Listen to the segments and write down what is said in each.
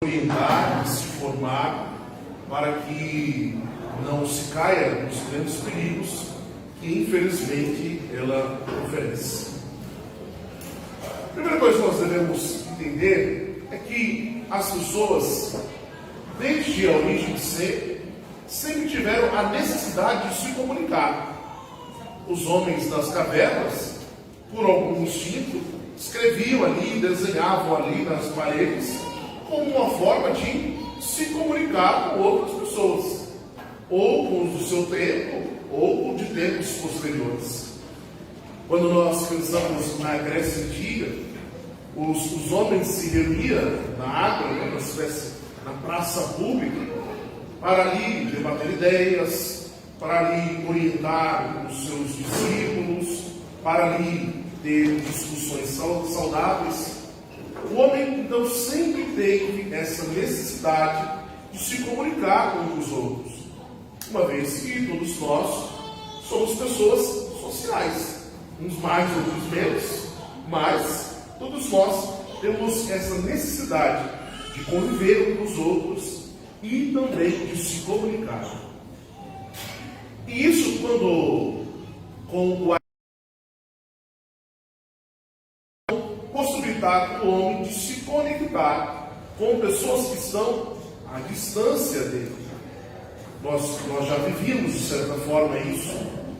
orientar, se formar, para que não se caia nos grandes perigos que, infelizmente, ela oferece. A primeira coisa que nós devemos entender é que as pessoas, desde a origem de ser, sempre tiveram a necessidade de se comunicar. Os homens das cavernas, por algum instinto, escreviam ali, desenhavam ali nas paredes, como uma forma de se comunicar com outras pessoas, ou com os do seu tempo, ou de tempos posteriores. Quando nós pensamos na Grécia Antiga, os homens se reuniam na água, uma espécie na praça pública, para ali debater ideias, para ali orientar os seus discípulos, para ali ter discussões saudáveis. O homem, então, sempre teve essa necessidade de se comunicar com os outros, uma vez que todos nós somos pessoas sociais, uns mais, outros menos, mas todos nós temos essa necessidade de conviver com os outros e também de se comunicar. E isso com o possibilitar o homem de se conectar com pessoas que estão à distância dele. Nós já vivíamos, de certa forma, isso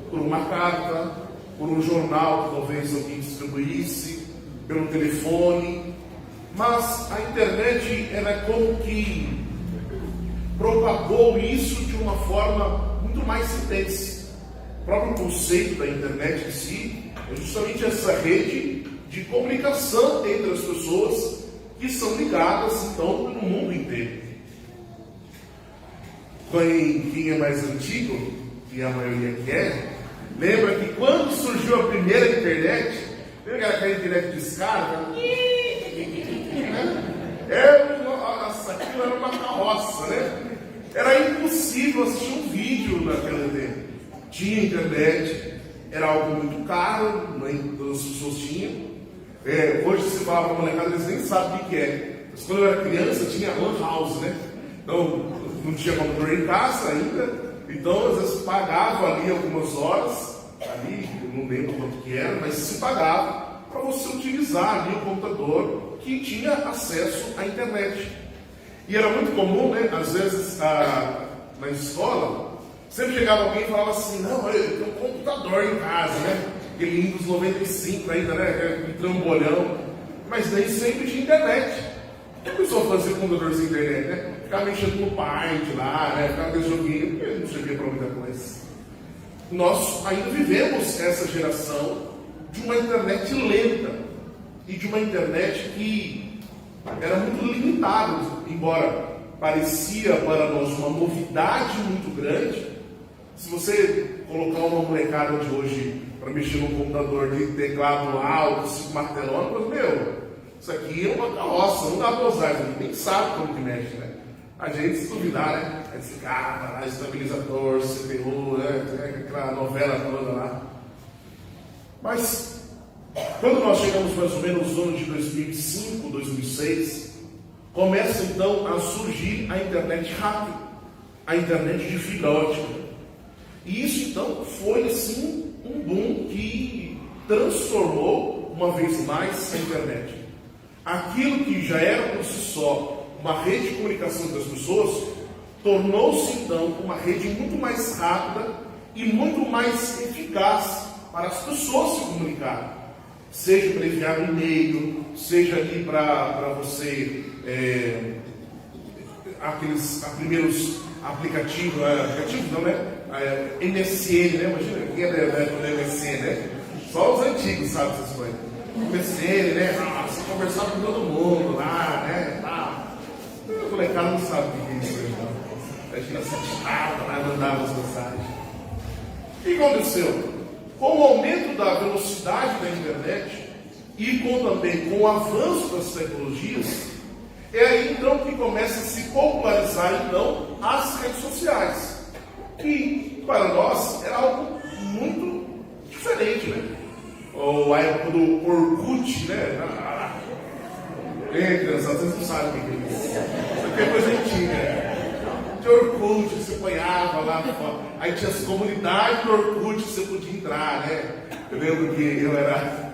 por uma carta, por um jornal que talvez alguém distribuísse, pelo telefone, mas a internet era como que propagou isso de uma forma muito mais intensa. O próprio conceito da internet em si é justamente essa rede de comunicação entre as pessoas que são ligadas, então, no mundo inteiro. Quem é mais antigo, e a maioria quer, lembra que quando surgiu a primeira internet, lembra aquela internet de escada? Aquilo era uma carroça, né? Era impossível assistir um vídeo naquele tempo. Tinha internet, era algo muito caro, nem todas as pessoas tinham. Hoje se fala para a molecada, eles nem sabem o que é. Mas quando eu era criança tinha lan house, né? Então não tinha computador em casa ainda, então às vezes pagava ali algumas horas, ali, eu não lembro quanto que era, mas se pagava para você utilizar ali o computador que tinha acesso à internet. E era muito comum, né? Às vezes na escola, sempre chegava alguém e falava assim, não, eu tenho um computador em casa, né? Aquele Windows 95 ainda, né? Um trambolhão. Mas nem sempre tinha internet. O que a pessoa fazia com o computador sem internet, né? Ficava mexendo no Paint lá, né? Ficava com joguinho, porque não servia para muita coisa. Nós ainda vivemos essa geração de uma internet lenta e de uma internet que era muito limitada, embora parecia para nós uma novidade muito grande. Se você colocar uma molecada de hoje para mexer no computador de teclado alto, 5 martelões, isso aqui é uma carroça, não dá para usar, a gente nem sabe como que mexe, né? A gente, se duvidar, né? Esse cara, estabilizador, CPU, né? Aquela novela toda lá. Mas, quando nós chegamos mais ou menos no ano de 2005, 2006, começa então a surgir a internet rápida, a internet de fibra ótica. E isso então foi assim um boom que transformou uma vez mais a internet. Aquilo que já era por si só uma rede de comunicação das pessoas, tornou-se então uma rede muito mais rápida e muito mais eficaz para as pessoas se comunicarem. Seja para enviar um e-mail, seja ali para você aqueles primeiros aplicativos não, né? MSN, né? Imagina quem é da época do MSN, né? Só os antigos sabem essas coisas. MSN, né? Você conversava com todo mundo lá, né? O molecada não sabe o que é isso hoje, não. A gente assistava lá, mandava as mensagens. O que aconteceu? Com o aumento da velocidade da internet e também com o avanço das tecnologias, é aí então que começa a se popularizar então as redes sociais, que para nós era algo muito diferente, né? Ou a época do Orkut, né? Crianças, vocês não sabem o que é isso. Orkut, você apanhava lá, aí tinha as comunidades do Orkut que você podia entrar, né? Eu lembro que eu era.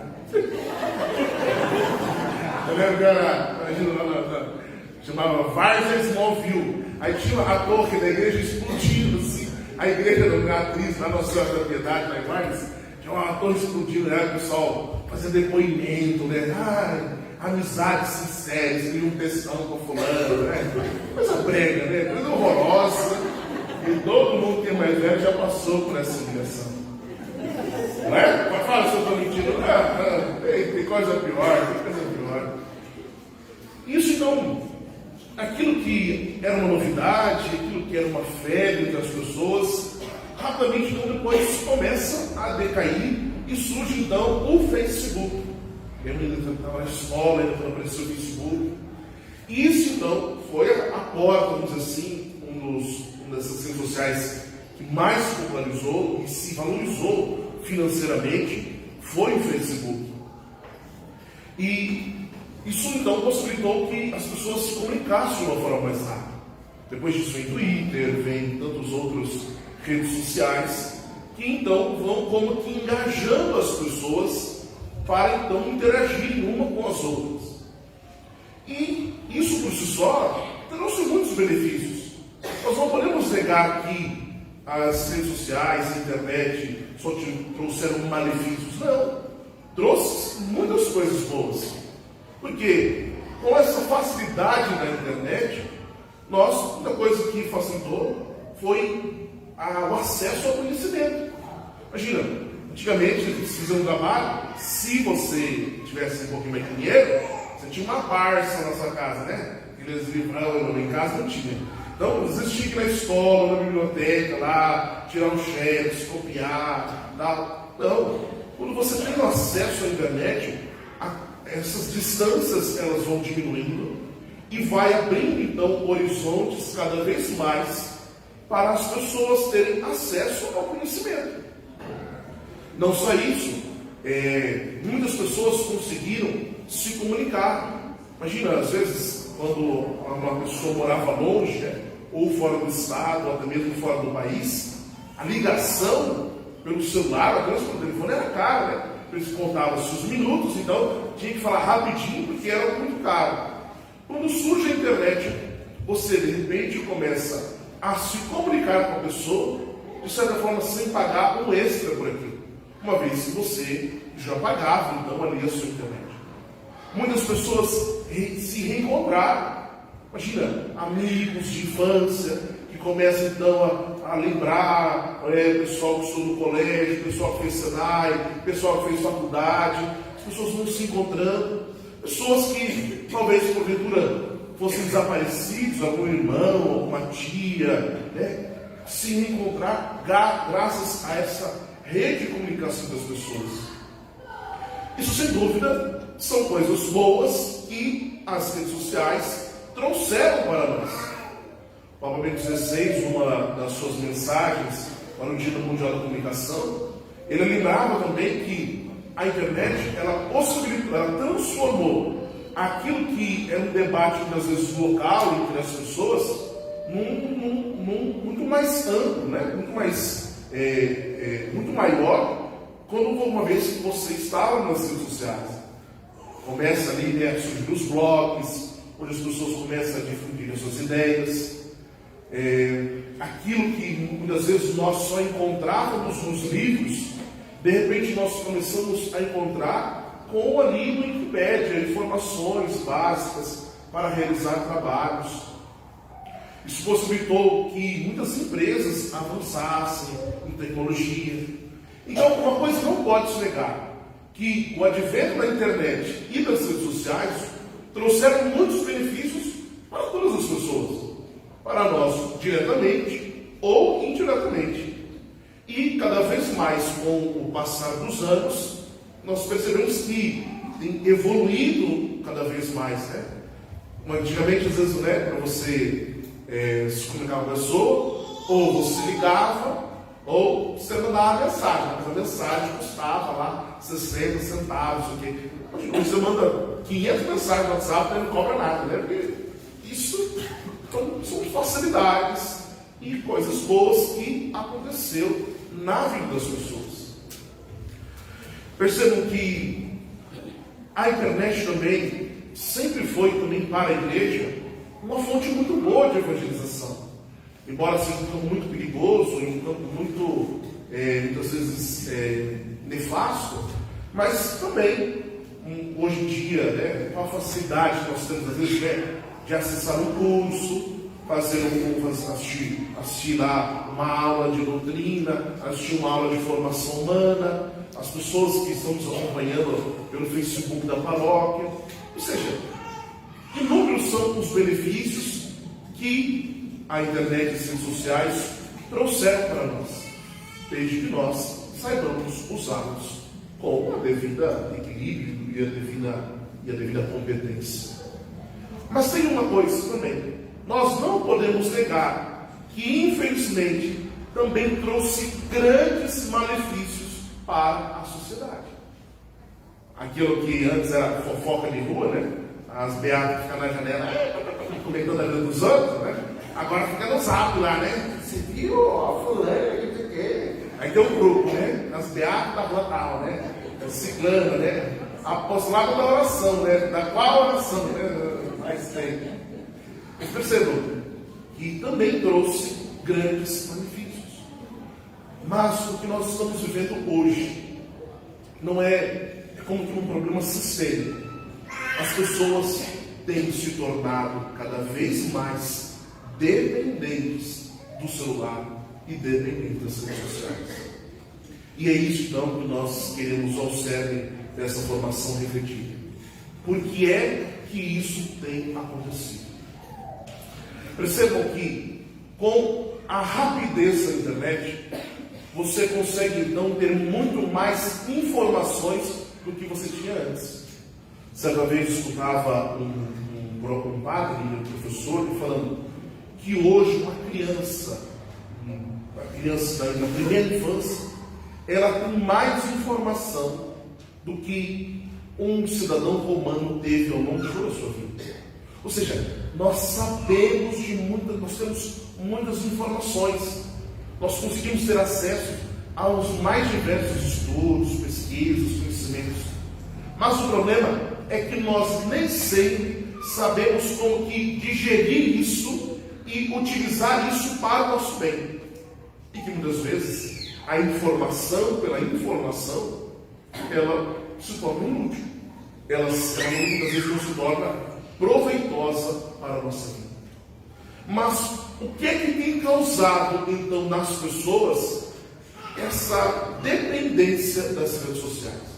Imagina lá, chamava Várzea Smallville. Aí tinha a torre da igreja explodindo, assim. A igreja da Beatriz, lá Nossa Senhora da Piedade, lá em Várzea, tinha uma torre explodindo, né? O pessoal fazendo depoimento, né? Amizades sinceras, queriam um textão com fulano, né? Coisa brega, né? Coisa horrorosa. E todo mundo que é mais velho já passou por essa humilhação. Não é? Mas fala se eu estou mentindo. Tem coisa pior, tem coisa pior. Isso então, aquilo que era uma novidade, aquilo que era uma febre entre as pessoas, rapidamente então depois começa a decair e surge então o Facebook. Eu ainda estava na escola, ainda não apareceu o Facebook. E isso então foi a porta, vamos dizer assim, uma dessas redes sociais que mais se popularizou e se valorizou financeiramente, foi o Facebook. E isso então possibilitou que as pessoas se comunicassem de uma forma mais rápida. Depois disso vem Twitter, vem tantas outras redes sociais, que então vão como que engajando as pessoas para então interagirem uma com as outras. E isso por si só trouxe muitos benefícios. Nós não podemos negar que as redes sociais, a internet só trouxeram malefícios. Não. Trouxe muitas coisas boas. Porque com essa facilidade da internet, muita coisa que facilitou foi o acesso ao conhecimento. Imagina, antigamente, eles faziam um trabalho, se você tivesse um pouquinho mais de dinheiro, você tinha uma Barça na sua casa, né? Aqueles livrão em casa não tinha. Então, às vezes tinha que ir na escola, na biblioteca, lá, tirar um xerox, copiar, tal. Não. Quando você tem acesso à internet, essas distâncias elas vão diminuindo e vai abrindo, então, horizontes cada vez mais para as pessoas terem acesso ao conhecimento. Não só isso, muitas pessoas conseguiram se comunicar. Imagina, às vezes, quando uma pessoa morava longe, né, ou fora do estado, ou até mesmo fora do país, a ligação pelo celular, apenas pelo telefone, era cara, né? Eles contavam os minutos, então tinha que falar rapidinho, porque era muito caro. Quando surge a internet, você de repente começa a se comunicar com a pessoa, de certa forma, sem pagar um extra por aquilo. Uma vez que você já pagava, então, ali a sua internet. Muitas pessoas se reencontraram. Imagina, amigos de infância, que começam, então, a lembrar, pessoal que estudou no colégio, pessoal que fez Senai, pessoal que fez faculdade, as pessoas vão se encontrando. Pessoas que, talvez, porventura, fossem desaparecidos, algum irmão, alguma tia, né? Se reencontrar graças a essa rede de comunicação das pessoas. Isso, sem dúvida, são coisas boas que as redes sociais trouxeram para nós. O Papa Bento XVI, uma das suas mensagens para o Dia Mundial da Comunicação, ele lembrava também que a internet, ela possibilitou, ela transformou aquilo que era um debate, muitas vezes, local entre as pessoas, muito mais amplo, né? Muito maior, quando uma vez que você estava nas redes sociais. Começa ali, né, a surgir os blogs, onde as pessoas começam a difundir as suas ideias. Aquilo que muitas vezes nós só encontrávamos nos livros, de repente nós começamos a encontrar com ali no Wikipédia informações básicas para realizar trabalhos. Isso possibilitou que muitas empresas avançassem em tecnologia. Então, uma coisa não pode se negar, que o advento da internet e das redes sociais trouxeram muitos benefícios para todas as pessoas, para nós diretamente ou indiretamente. E cada vez mais, com o passar dos anos, nós percebemos que tem evoluído cada vez mais, né? Antigamente, às vezes, né, para você se comunicar com a pessoa, ou você ligava, ou você mandava uma mensagem. Mas a mensagem custava lá 60 centavos. Hoje você manda 500 mensagens no WhatsApp e não cobra nada, né? Porque isso são facilidades e coisas boas que aconteceu na vida das pessoas. Percebam que a internet também sempre foi, também para a igreja, uma fonte muito boa de evangelização. Embora seja um campo muito perigoso, um campo muito, muitas vezes, nefasto, mas também, hoje em dia, né, com a facilidade que nós temos, às vezes, de acessar um curso, assistir lá uma aula de doutrina, assistir uma aula de formação humana, as pessoas que estão nos acompanhando pelo Facebook da paróquia. Ou seja, inúmeros são os benefícios que a internet e as redes sociais trouxeram para nós, desde que nós saibamos usá-los com a devida equilíbrio e a devida competência. Mas tem uma coisa também, nós não podemos negar que, infelizmente, também trouxe grandes malefícios para a sociedade. Aquilo que antes era fofoca de rua, né? As beatas ficam na janela comentando a vida dos outros, né? Agora fica no zap lá, né? Você viu, ó, fulano, não sei o quê. Aí tem um grupo, né? As beatas da rua tal, né? Ciclana, né? Apostolado da oração, né? Da qual oração, né? Mais tem. Mas percebam que também trouxe grandes benefícios. Mas o que nós estamos vivendo hoje não é como que um problema sistêmico. As pessoas têm se tornado cada vez mais dependentes do celular e dependentes das redes sociais. E é isso então que nós queremos ao cerne dessa formação refletida. Por que é que isso tem acontecido? Percebam que com a rapidez da internet, você consegue então ter muito mais informações do que você tinha antes. Certa vez eu escutava um padre, um professor, falando que hoje uma criança na primeira infância, ela tem mais informação do que um cidadão romano teve ao longo de toda a sua vida. Ou seja, nós sabemos nós temos muitas informações, nós conseguimos ter acesso aos mais diversos estudos, pesquisas, conhecimentos. Mas o problema é que nós nem sempre sabemos como que digerir isso e utilizar isso para o nosso bem. E que muitas vezes a informação, pela informação, ela se torna inútil. Ela muitas vezes não se torna proveitosa para a nossa vida. Mas o que é que tem causado, então, nas pessoas essa dependência das redes sociais?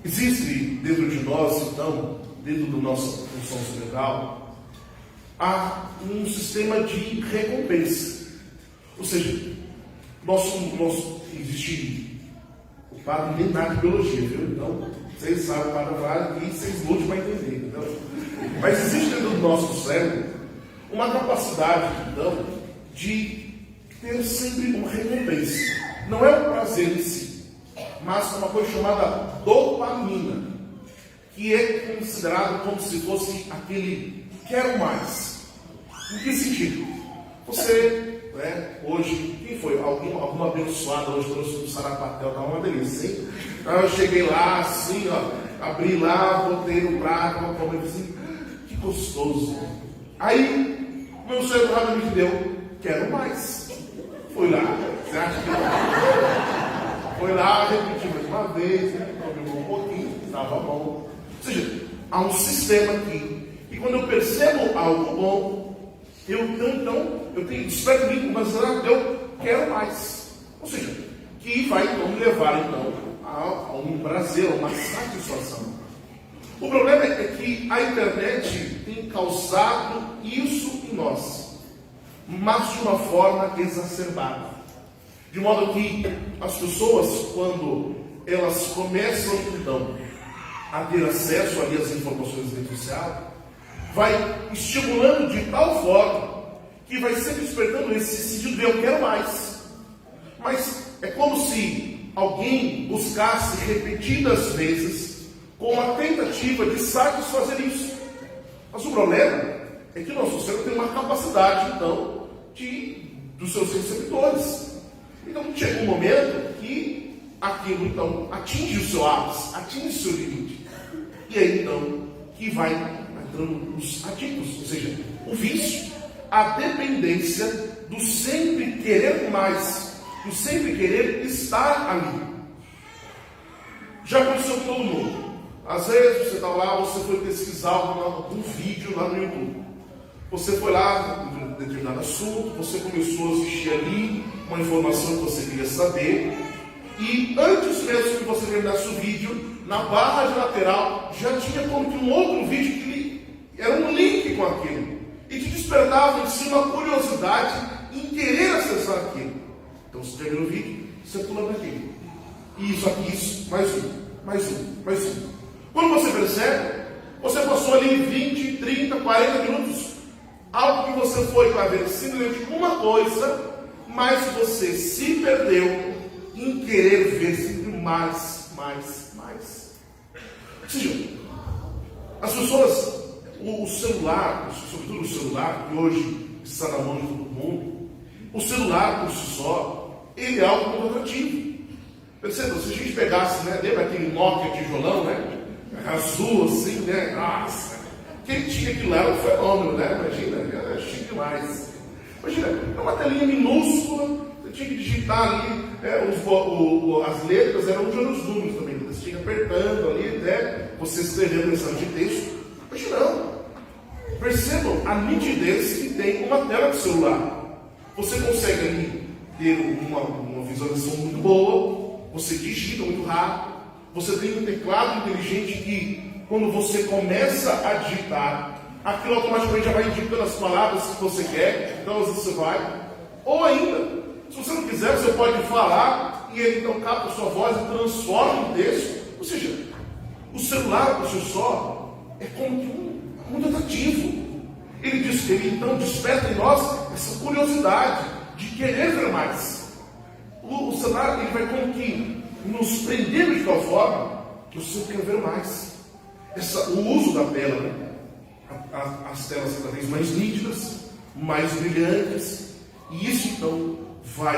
Existe dentro de nós, então, dentro da nossa função cerebral, há um sistema de recompensa. Ou seja, existe o padre nem nada de biologia, viu? Então, vocês sabem para falar e vocês lutem para entender, entendeu? Mas existe dentro do nosso cérebro uma capacidade, então, de ter sempre uma recompensa. Não é um prazer em si, mas uma coisa chamada dopamina, que é considerado como se fosse aquele quero mais. Em que sentido? Você, hoje, quem foi? Alguma abençoada hoje trouxe um sarapatel, estava uma delícia, hein? Então eu cheguei lá, assim, ó, abri lá, botei no prato, uma coisa assim, que gostoso. Aí, meu cérebro rapidamente deu, quero mais. Fui lá, você acha que não? Foi lá, repeti mais uma vez, comeu um pouquinho, estava bom. Ou seja, há um sistema aqui, e quando eu percebo algo bom, eu desperto em mim, mas eu quero mais. Ou seja, que vai então me levar então a um prazer, a uma satisfação. O problema é que a internet tem causado isso em nós, mas de uma forma exacerbada. De modo que as pessoas, quando elas começam então a ter acesso ali às informações da rede social, vai estimulando de tal forma que vai sempre despertando esse sentido de eu quero mais. Mas é como se alguém buscasse repetidas vezes com a tentativa de satisfazer isso. Mas o problema é que o nosso cérebro tem uma capacidade, então, dos seus receptores. Então, chega um momento que aquilo, então, atinge o seu ápice, atinge o seu limite. E aí, então, que vai entrando os adictos, ou seja, o vício, a dependência do sempre querer mais, do sempre querer estar ali. Já aconteceu com todo mundo. Às vezes você está lá, você foi pesquisar algum vídeo lá no YouTube. Você foi lá em um determinado assunto, você começou a assistir ali uma informação que você queria saber, e antes mesmo que você terminasse o vídeo, na barra de lateral já tinha como que um outro vídeo que era um link com aquilo, e te despertava em si uma curiosidade em querer acessar aquilo. Então você termina o vídeo, você pula naquele. Isso aqui, isso, mais um, mais um, mais um. Quando você percebe, você passou ali 20, 30, 40 minutos. Algo que você foi para ver simplesmente uma coisa, mas você se perdeu em querer ver sempre mais, mais, mais. Ou seja, as pessoas, o celular, sobretudo o celular, que hoje está na mão de todo mundo, o celular por si só, ele é algo muito atrativo. Perceba, se a gente pegasse, né, lembra aquele Nokia tijolão, né? Azul assim, né? Nossa! Quem tinha aquilo lá era um fenômeno, né? Imagina, era chique demais. Imagina, é uma telinha minúscula, você tinha que digitar ali, as letras eram de os números também, você tinha que apertando ali até você escrever mensagem de texto. Hoje não. Percebam a nitidez que tem uma tela de celular. Você consegue ali ter uma visualização muito boa, você digita muito rápido, você tem um teclado inteligente que, quando você começa a digitar, aquilo automaticamente já vai indicando as palavras que você quer, então às vezes você vai. Ou ainda, se você não quiser, você pode falar e ele então capta a sua voz e transforma em texto. Ou seja, o celular por si só é como que muito atrativo. Ele diz que ele então desperta em nós essa curiosidade de querer ver mais. O celular ele vai como que nos prendendo de tal forma que você quer ver mais. O uso da tela, né? As telas são cada vez mais nítidas, mais brilhantes, e isso então vai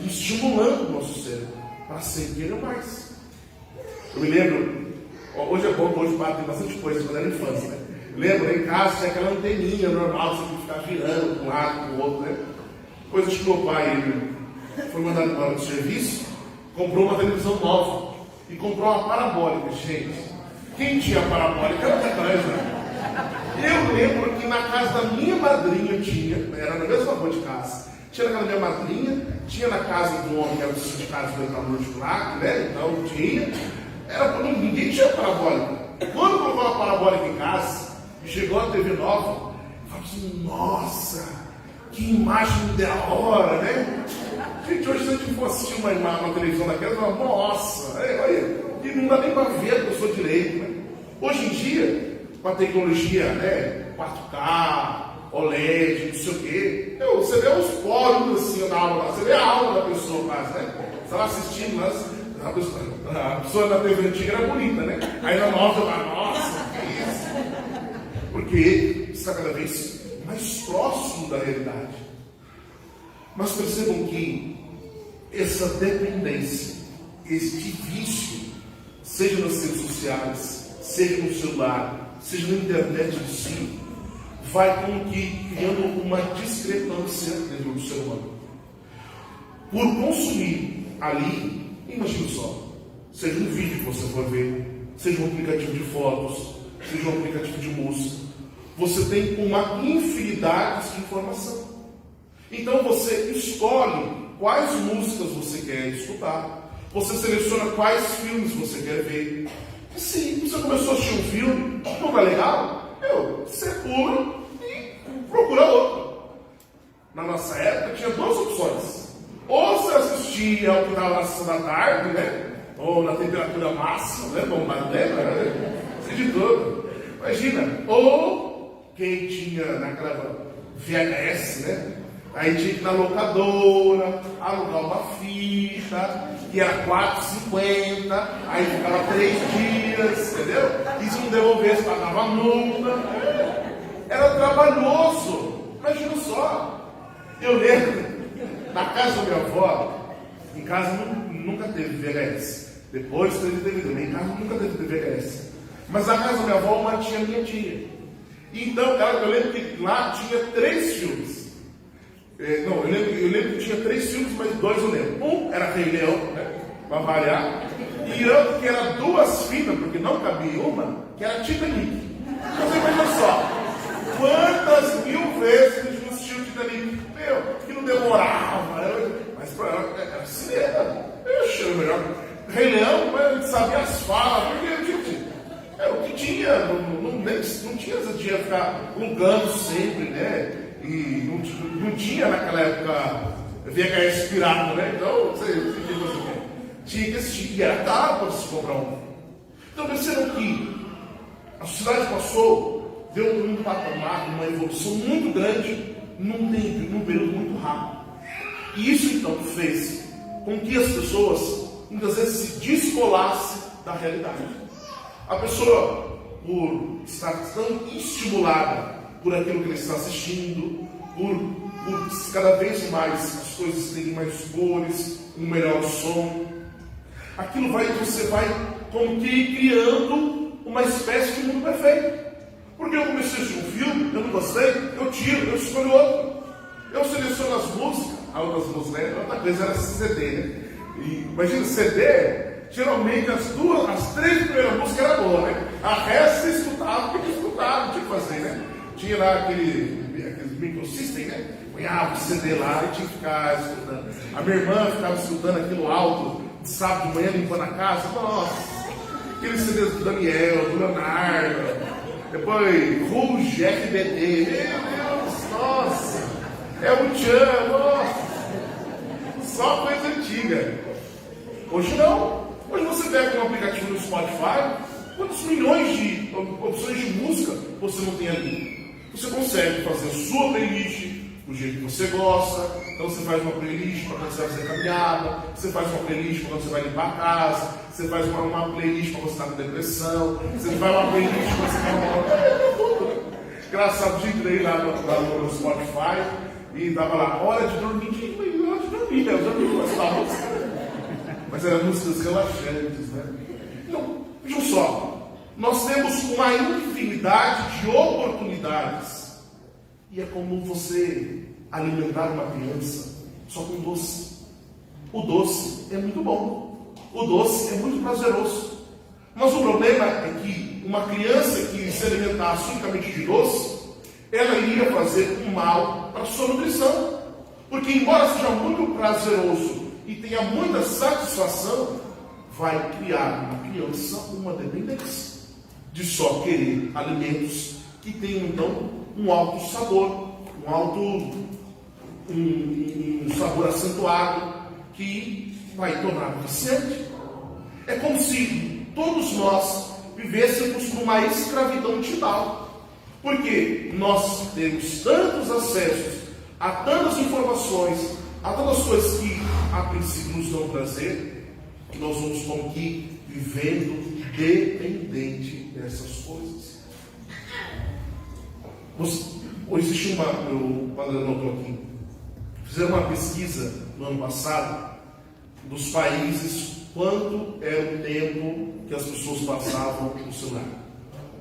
estimulando o nosso cérebro para sempre querer mais. Eu me lembro, hoje é bom, hoje tem bastante coisa, quando era infância, né? Lembro, em casa tinha aquela anteninha normal, você tinha que ficar virando de um lado para o outro, né? Depois acho que meu pai ele foi mandado embora do serviço, comprou uma televisão nova e comprou uma parabólica, gente. Quem tinha parabólica era atrás, né? Eu lembro que na casa da minha madrinha tinha, era na mesma rua de casa, tinha na casa da minha madrinha, tinha na casa do homem que era do sindicato do metalúrgico de Plaque, né? Então tinha, ninguém tinha parabólica. Quando colocou uma parabólica em casa e chegou a TV nova, eu falei assim, nossa, que imagem da hora, né? Gente, hoje se a gente for assistir uma televisão daquela, eu falo, nossa, olha, e não dá nem para ver a pessoa direito, né? Hoje em dia, com a tecnologia, né, 4K, OLED, não sei o quê, você vê os poros assim na aula, você vê a aula da pessoa quase, né? Você está assistindo, mas a pessoa da TV antiga era bonita, né? Aí na nova, eu falo, nossa, que isso? Porque está cada vez mais próximo da realidade. Mas percebam que essa dependência, este vício, seja nas redes sociais, seja no celular, seja na internet em si, vai como que criando uma discrepância dentro do ser humano. Por consumir ali, imagine só, seja um vídeo que você for ver, seja um aplicativo de fotos, seja um aplicativo de música, você tem uma infinidade de informação. Então você escolhe quais músicas você quer escutar, você seleciona quais filmes você quer ver. E se você começou a assistir um filme, não tá legal, você pula e procura outro. Na nossa época tinha duas opções. Ou você assistia ao que estava na sessão da tarde, né? Ou na temperatura máxima, né? Bom, mas lembra, né? Sei de tudo. Imagina. Ou quem tinha naquela VHS, né? Aí tinha que ir na locadora, alugar uma ficha, que era R$4,50, aí ficava 3 dias, entendeu? E se não devolvesse, pagava multa. Era trabalhoso. Imagina só. Eu lembro, na casa da minha avó, em casa nunca teve VHS. Depois teve DVD, mas em casa nunca teve VHS. Mas na casa da minha avó, uma tia minha tinha. Então, eu lembro que lá tinha 3 filmes. Eu lembro que tinha 3 filmes, mas 2 eu lembro. Um era Rei Leão, né? Para variar. E outro que era 2 fitas, porque não cabia em uma, que era Titanic. Você imagina só, quantas mil vezes a gente assistiu o Titanic? Meu, que não demorava. Mas era cinema. Eu achei melhor. Rei Leão, a gente sabia as falas, porque o que tinha, não tinha essa dia ficar alugando sempre, né? E não tinha naquela época VHS pirata, né? Então, tinha que assistir, e era caro para se comprar um. Então, percebam que a sociedade passou, deu um patamar, uma evolução muito grande, num período muito rápido. E isso, então, fez com que as pessoas, muitas vezes, se descolassem da realidade. A pessoa, por estar tão estimulada por aquilo que ele está assistindo, por cada vez mais as coisas terem mais cores, um melhor som, você vai como que criando uma espécie de mundo perfeito. Porque eu comecei a assistir um filme, eu não gostei, eu tiro, eu escolho outro. Eu seleciono as músicas, outras músicas, né? Outra coisa era CD, né? E, imagina, CD, geralmente as 3 primeiras músicas eram boas, né? A resto você escutava, porque escutava, tinha que fazer, né? Tinha lá aqueles microsystem, né? Punhava o CD lá e tinha que ficar escutando. A minha irmã ficava escutando aquilo alto, de sábado de manhã, limpando a casa. Nossa, aqueles CDs do Daniel, do Leonardo, depois Ruge, FBD, meu Deus, nossa, é o Tchan, nossa, só coisa antiga. Hoje não. Hoje você pega um aplicativo no Spotify, quantos milhões de opções de música você não tem ali? Você consegue fazer a sua playlist do jeito que você gosta. Então você faz uma playlist para quando você vai fazer caminhada, você faz uma playlist para quando você vai limpar a casa, você faz uma playlist para você estar com depressão, você faz uma playlist para você estar com engraçado, eu entrei lá no Spotify e dava lá, hora de dormir, hora de dormir, né? Eu já não gostava da música. Mas eram músicas relaxantes, né? Então, vejam só, nós temos uma infinidade de oportunidades. E é como você alimentar uma criança só com doce. O doce é muito bom. O doce é muito prazeroso. Mas o problema é que uma criança que se alimentasse unicamente de doce, ela iria fazer um mal para a sua nutrição. Porque embora seja muito prazeroso e tenha muita satisfação, vai criar na criança uma dependência de só querer alimentos que tenham então um alto sabor, um sabor acentuado que vai tornar viciante. É como se todos nós vivêssemos numa escravidão digital, porque nós temos tantos acessos a tantas informações, a tantas coisas que a princípio nos dão prazer, que nós vamos como que vivendo dependente dessas coisas. Existe o padre anotou aqui, fizeram uma pesquisa no ano passado dos países, quanto era o tempo que as pessoas passavam no celular.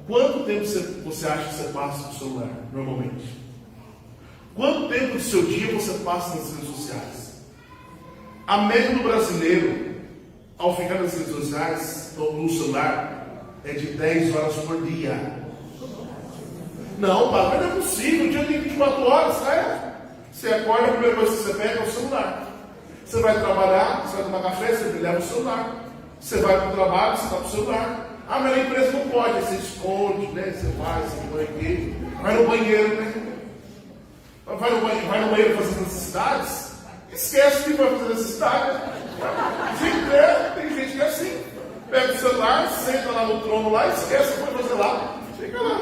Quanto tempo você acha que você passa no celular, normalmente? Quanto tempo do seu dia você passa nas redes sociais? A média do brasileiro, ao ficar nas redes sociais, no celular, é de 10 horas por dia. Não, padre, não é possível. O dia tem 24 horas, né? Você acorda, a primeira coisa que você pega é o celular. Você vai trabalhar, você vai tomar café, você leva o celular. Você vai para o trabalho, você está com o celular. Ah, mas na empresa não pode, aí você esconde, né? Você põe aqui. Vai no banheiro, né? Vai no banheiro fazer necessidades, esquece que vai fazer necessidade. Tem gente que é assim. Pega o celular, senta lá no trono lá, esquece o que vai fazer lá. Fica lá,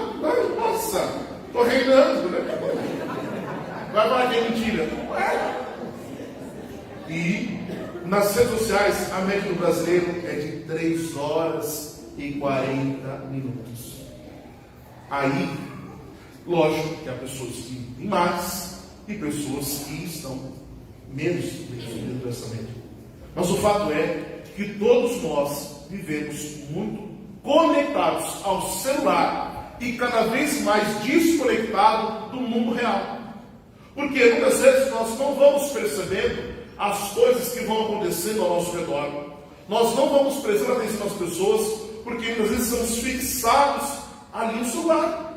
nossa, estou reinando, né? Vai falar que é mentira. Não é. E nas redes sociais, a média do brasileiro é de 3 horas e 40 minutos. Aí, Lógico que há pessoas que têm mais e pessoas que estão menos dentro dessa mente. Mas o fato é que todos nós vivemos muito conectados ao celular e cada vez mais desconectados do mundo real. Porque muitas vezes nós não vamos percebendo as coisas que vão acontecendo ao nosso redor. Nós não vamos prestar atenção nas pessoas, porque muitas vezes estamos fixados ali no celular.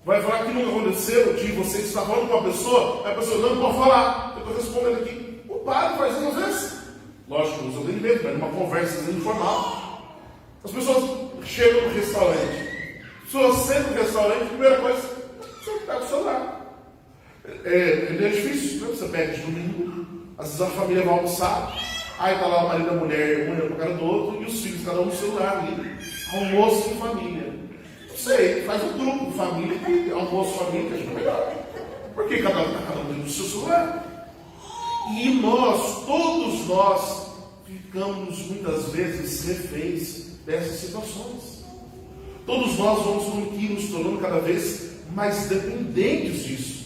Vai falar que nunca aconteceu de você estar falando com uma pessoa, a pessoa não pode falar, eu estou respondendo aqui. O padre faz isso às vezes. Lógico, usa o dele mas numa conversa informal. As pessoas chegam no restaurante. As pessoas sentam no restaurante, a primeira coisa, você pega o celular. É difícil, né? Você pega de domingo, às vezes a família vai almoçar, aí está lá o marido e a mulher, um olhando para a cara do outro, e os filhos, cada um no celular ali. Almoço em família. Não sei, faz um grupo, família, e almoço, família, que acho que é melhor. Porque cada um dentro do seu celular. E nós, todos nós, ficamos muitas vezes reféns dessas situações. Todos nós vamos nos tornando cada vez mais dependentes disso.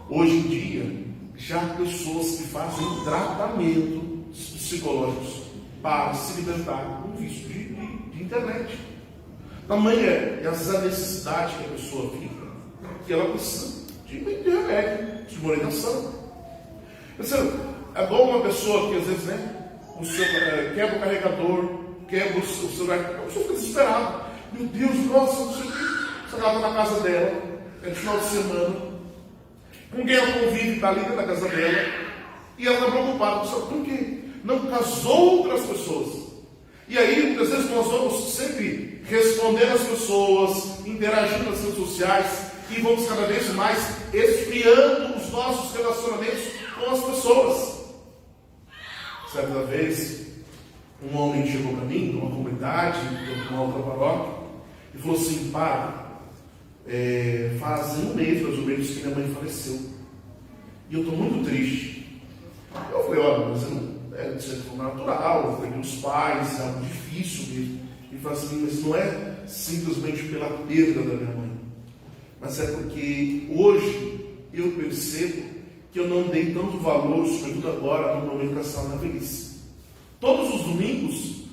Hoje em dia, já há pessoas que fazem tratamentos psicológicos para se libertar do vício de internet. Tamanha é a necessidade que a pessoa fica, que ela precisa de remédio, de orientação. É bom uma pessoa que às vezes, quebra o carregador, quebra o celular, a pessoa fica desesperada. Meu Deus, nossa, não sei o que. Você estava na casa dela, é de final de semana. Ninguém ela convive, está ali dentro da casa dela, e ela está preocupada, por quê? Não casou outras pessoas. E aí, muitas vezes, nós vamos sempre responder às pessoas, interagindo nas redes sociais, e vamos cada vez mais esfriando os nossos relacionamentos com as pessoas. Certa vez, um homem chegou para mim, numa comunidade, de uma outra paróquia, e falou assim: padre, fazem um mês mais ou menos que minha mãe faleceu. E eu estou muito triste. Eu falei: olha, mas de certa forma natural, foi dos pais, é algo difícil mesmo. E falei assim: mas não é simplesmente pela perda da minha mãe, mas é porque hoje eu percebo que eu não dei tanto valor, sobretudo agora, no momento que ela estava na velhice. Todos os domingos,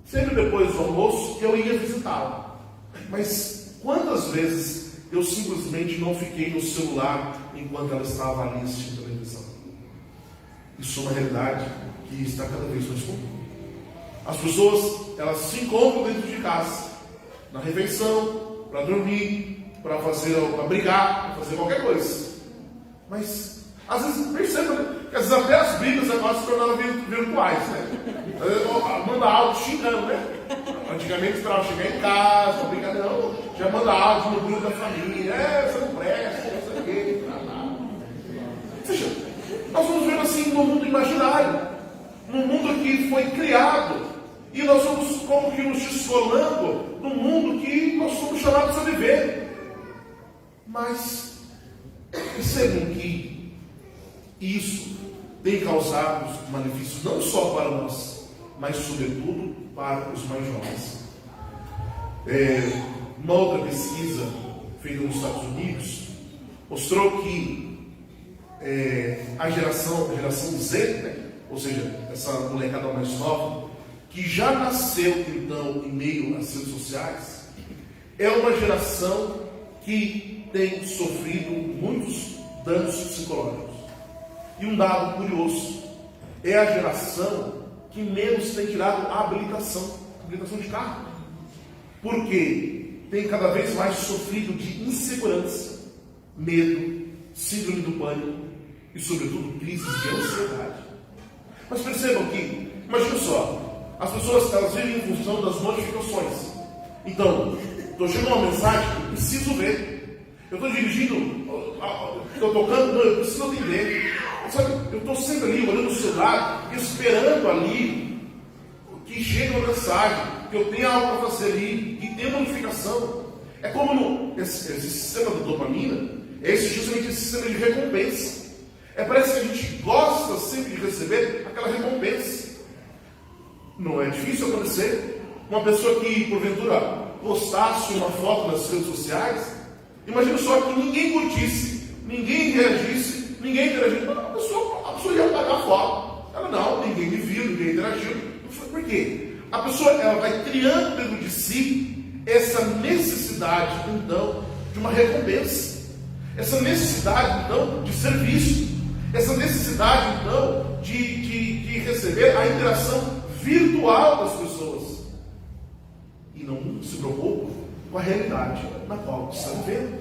sempre depois do almoço, eu ia visitá-la. Mas quantas vezes eu simplesmente não fiquei no celular enquanto ela estava ali assistindo televisão? Isso é uma realidade que está cada vez mais comum. As pessoas, elas se encontram dentro de casa, na refeição, para dormir, para brigar, para fazer qualquer coisa. Mas, às vezes, perceba, né? Que às vezes até as brigas agora se tornaram virtuais, né? Manda áudio xingando, né? Antigamente esperava chegar em casa, brigar, não, já manda áudio no grupo da família, você não presta, não sei o quê, Veja, nós vamos ver assim no mundo imaginário, num mundo que foi criado, e nós vamos como que nos descolando no mundo que nós somos chamados a viver. Mas percebam que isso tem causado malefícios não só para nós, mas sobretudo para os mais jovens. Uma outra pesquisa feita nos Estados Unidos mostrou que a geração Z, ou seja, essa molecada mais nova, que já nasceu então em meio às redes sociais, é uma geração que tem sofrido muitos danos psicológicos. E um dado curioso, é a geração que menos tem tirado a habilitação de carro. Porque tem cada vez mais sofrido de insegurança, medo, síndrome do pânico e, sobretudo, crises de ansiedade. Mas percebam que, imagina só, as pessoas elas vivem em função das notificações. Então, estou chegando uma mensagem, eu preciso ver. Eu estou dirigindo, estou tocando, não, eu preciso atender. Sabe, eu estou sempre ali, olhando o celular, esperando ali que chegue uma mensagem, que eu tenha algo para fazer ali, que tenha uma notificação. É como esse sistema da dopamina, justamente esse sistema de recompensa. Parece que a gente gosta sempre de receber aquela recompensa. Não é difícil acontecer. Uma pessoa que, porventura, postasse uma foto nas redes sociais, imagina só que ninguém curtisse, ninguém reagisse, ninguém interagiu. A pessoa ia apagar a foto. Ela, não, ninguém me viu, ninguém interagiu. Por quê? A pessoa ela vai criando dentro de si essa necessidade, então, de uma recompensa. Essa necessidade, então, de ser visto. Essa necessidade, então, de receber a interação virtual das pessoas. E não se preocupa com a realidade na qual está vivendo.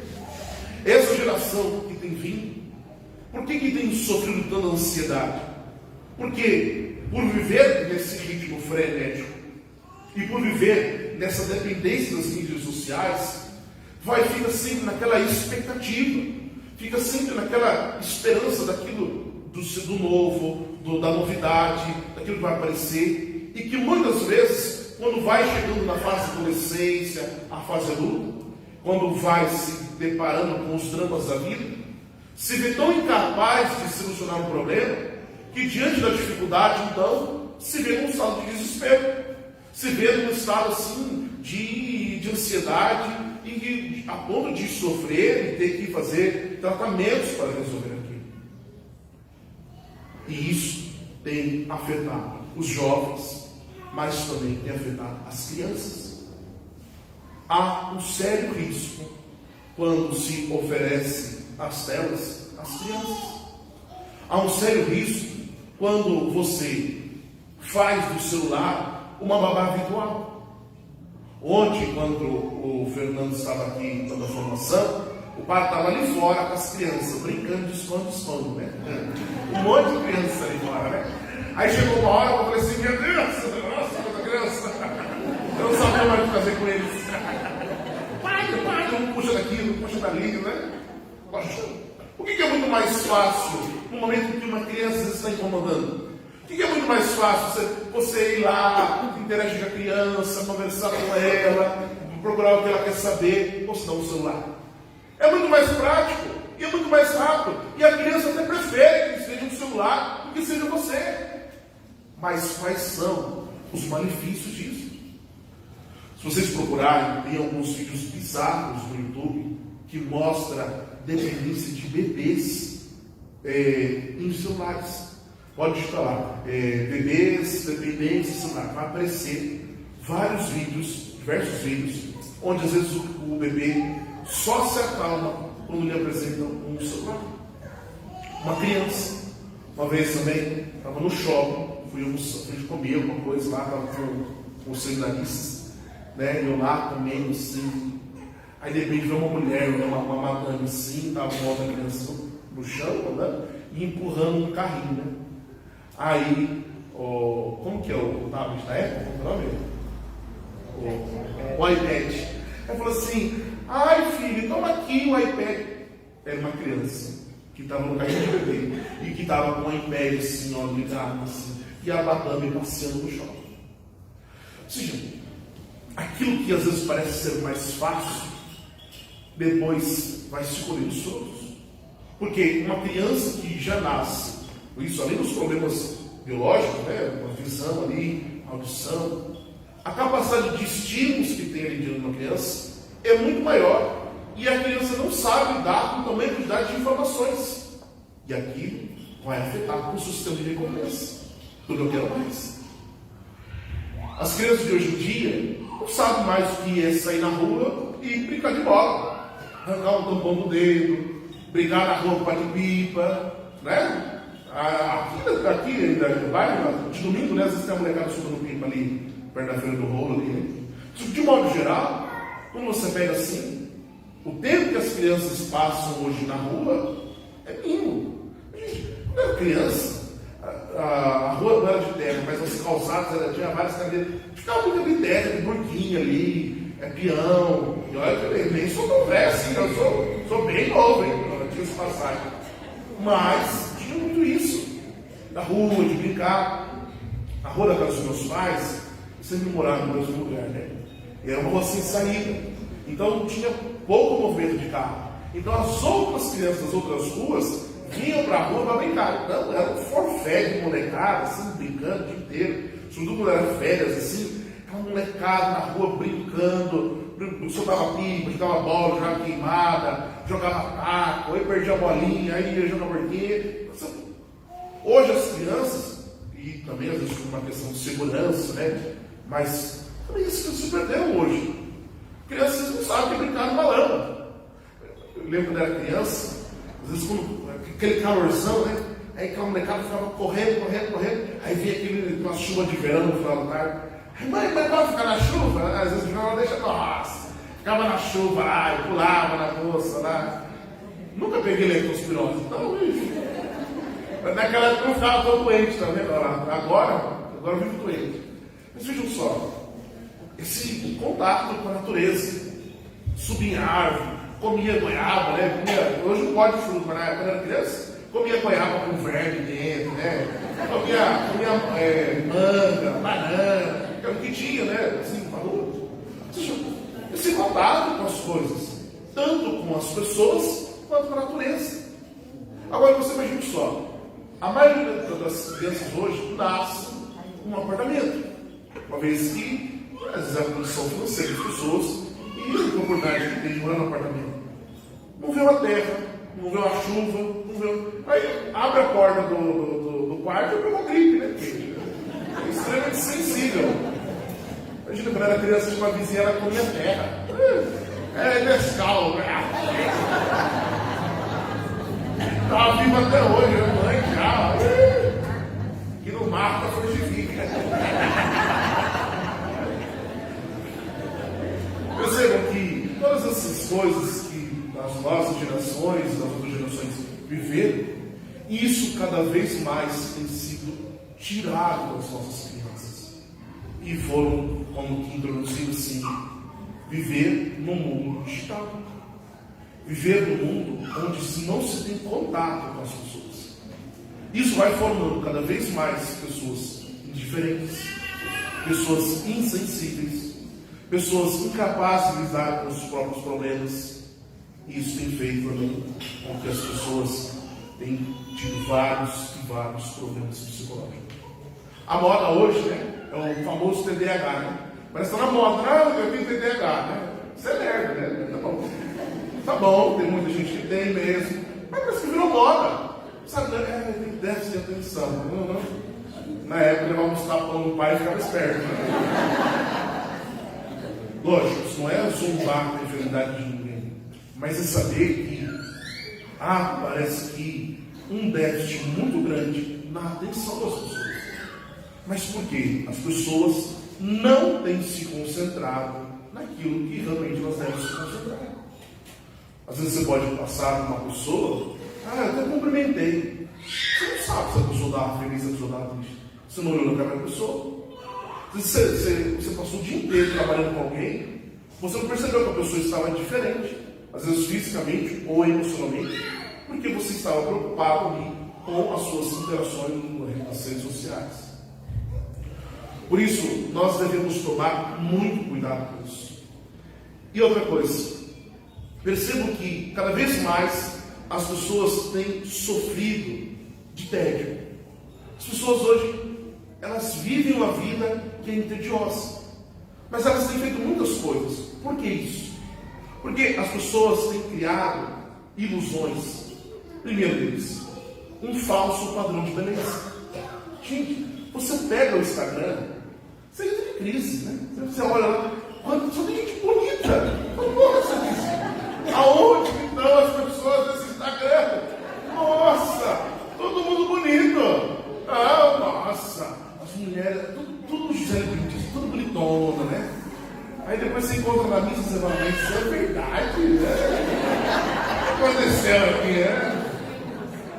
Essa geração que tem vindo, por que tem sofrido tanta ansiedade? Porque por viver nesse ritmo frenético e por viver nessa dependência das mídias sociais, fica sempre naquela expectativa, fica sempre naquela esperança daquilo do novo, da novidade, daquilo que vai aparecer, e que muitas vezes, quando vai chegando na fase de adolescência, a fase adulta, quando vai se deparando com os dramas da vida, se vê tão incapaz de solucionar um problema, que diante da dificuldade, então, se vê num estado de desespero, se vê num estado assim de ansiedade, e a ponto de sofrer e ter que fazer tratamentos para resolver aquilo. E isso tem afetado os jovens, mas também tem afetado as crianças. Há um sério risco quando se oferece as telas às crianças. Há um sério risco quando você faz do celular uma babá virtual. Ontem, quando o Fernando estava aqui dando a formação, o pai estava ali fora com as crianças, brincando de esconde-esconde, né? Um monte de crianças ali fora, né? Aí chegou uma hora, eu falei assim, meu Deus, nossa, quanta criança! Eu não sabia mais o que fazer com eles. Pai, um puxa daqui, um puxa dali, né? Poxa, o que é muito mais fácil no momento em que uma criança está incomodando? O que é muito mais fácil? Você ir lá, interagir com a criança, conversar com ela, procurar o que ela quer saber, ou se não, o celular. É muito mais prático e é muito mais rápido. E a criança até prefere que esteja no celular do que seja você. Mas quais são os malefícios disso? Se vocês procurarem, tem alguns vídeos bizarros no YouTube que mostra dependência de bebês em celulares. Pode digitar lá, bebês, dependência de celular. Vai aparecer vários vídeos, diversos vídeos, onde às vezes o bebê só se acalma quando lhe apresentam um celular. Uma criança, uma vez também, estava no shopping, fui comer alguma coisa lá, estava com os seminaristas, né? Eu lá comendo assim. Aí de repente veio uma mulher, uma madame assim, estava com outra criança no chão, né? E empurrando um carrinho, né? Aí, como que é o tablet da época? Qual é o nome? O iPad. Aí falou assim, ai filho, toma aqui o iPad. Era uma criança que estava no carrinho de bebê e que estava com o iPad assim, ó, ligado assim, e a madame passeando no shopping. Ou seja, aquilo que às vezes parece ser mais fácil, depois vai se colher os frutos. Porque uma criança que já nasce, isso além dos problemas biológicos, né, a visão ali, a audição, a capacidade de estímulos que tem ali dentro de uma criança é muito maior. E a criança não sabe lidar com tamanha quantidade de informações. E aquilo vai afetar o seu sistema de recompensa. Tudo eu quero mais. As crianças de hoje em dia não sabem mais o que é sair na rua e brincar de bola, arrancar um tampão do dedo, brigar na rua com bate-pipa, né? Aqui no bairro, de domingo, né? Às vezes tem a molecada soltando pipa ali, perto da feira do rolo ali, né? De modo geral, quando você pega assim, o tempo que as crianças passam hoje na rua é mínimo. Quando eu era criança, a rua não era de terra, mas as calçadas tinha várias cadeiras. Ficava muito de terra, de burquinha ali, peão. E olha que eu nem sou tão velho assim, eu sou bem novo, hein? Tinha essa passagem. Mas tinha muito isso. Da rua, de brincar. A rua da casa dos meus pais, sempre morava no mesmo lugar, né? E era uma rua sem saída. Então tinha pouco movimento de carro. Então as outras crianças das outras ruas vinham para a rua para brincar. Não, era um forfé de molecada, assim, brincando o dia inteiro. Sobretudo quando era férias, assim, aquela molecada na rua brincando, soltava pipa, jogava bola, jogava queimada, jogava taco, aí perdia a bolinha, aí ia jogar bolinha. Hoje as crianças, e também às vezes por uma questão de segurança, né? Mas também isso se perderam hoje. Crianças não sabem brincar numa lama. Eu lembro quando era criança, às vezes aquele calorzão, né? Aí aquela molecada ficava correndo, aí vinha aquela chuva de verão no final da tarde. Aí, mãe, pode ficar na chuva? Às vezes não deixa, nossa, ficava na chuva lá, e pulava na bolsa lá. Nunca peguei leptospirose, então, naquela época eu ficava todo doente também. Agora eu vivo doente. Mas vejam só, esse contato com a natureza, subir em árvore, comia goiaba, né? Hoje não pode fruta, mas na época quando era criança, comia goiaba com verme dentro, né? Comia manga, banana, que era o que tinha, né? Assim, falou. Esse contato com as coisas, tanto com as pessoas quanto com a natureza. Agora você imagina só, a maioria das crianças hoje nasce num apartamento, uma vez que às vezes a condição financeira das pessoas e a oportunidade que tem de morar no apartamento. Não vê a terra, não vê a chuva, não vê. Aí abre a porta do quarto e pega uma gripe, né? É extremamente sensível. Imagina quando era criança, tinha uma vizinha, ela comia terra. Nescau, né? Estava viva até hoje, a mãe já. Que não mata, frutifica. Percebam que todas essas coisas que as nossas gerações, as outras gerações viveram, isso cada vez mais tem sido tirado das nossas crianças. E foram, como que introduzido assim, viver no mundo digital. Viver no mundo onde não se tem contato com as pessoas. Isso vai formando cada vez mais pessoas indiferentes, pessoas insensíveis, pessoas incapazes de lidar com os próprios problemas. Isso tem feito também com que as pessoas tenham tido vários problemas psicológicos. A moda hoje, né, é o famoso TDAH, né? Parece que está na moda. Não, eu tenho TDAH, né? Isso é lerdo, né? Tá bom, tem muita gente que tem mesmo, mas parece que virou moda. Sabe, tem déficit de atenção. Na época, levava uns tapão no pai e ficava esperto. Né? Lógico, isso não é zombar com a enfermidade de ninguém, mas é saber que parece que um déficit muito grande na atenção das pessoas. Mas por quê? As pessoas não têm se concentrado naquilo que realmente nós devemos se concentrar. Às vezes você pode passar com uma pessoa, eu até cumprimentei. Você não sabe se a pessoa estava feliz, se a pessoa estava triste. Você não olhou na cara da pessoa. Às vezes você passou o dia inteiro trabalhando com alguém, você não percebeu que a pessoa estava diferente, às vezes fisicamente ou emocionalmente, porque você estava preocupado ali com as suas interações nas redes sociais. Por isso, nós devemos tomar muito cuidado com isso. E outra coisa, percebo que cada vez mais as pessoas têm sofrido de tédio. As pessoas hoje, elas vivem uma vida que é entediosa, mas elas têm feito muitas coisas. Por que isso? Porque as pessoas têm criado ilusões. Primeiro deles, um falso padrão de beleza. Gente, você pega o Instagram, você entra em crise, né? Você olha lá, só tem gente bonita. Nossa, aonde estão as pessoas desse Instagram? Nossa, todo mundo bonito. Nossa, as mulheres, tudo Gisele Bündchen, tudo bonitona, né? Aí depois você encontra na missa e você fala, mas isso é verdade, né? O que aconteceu aqui, né?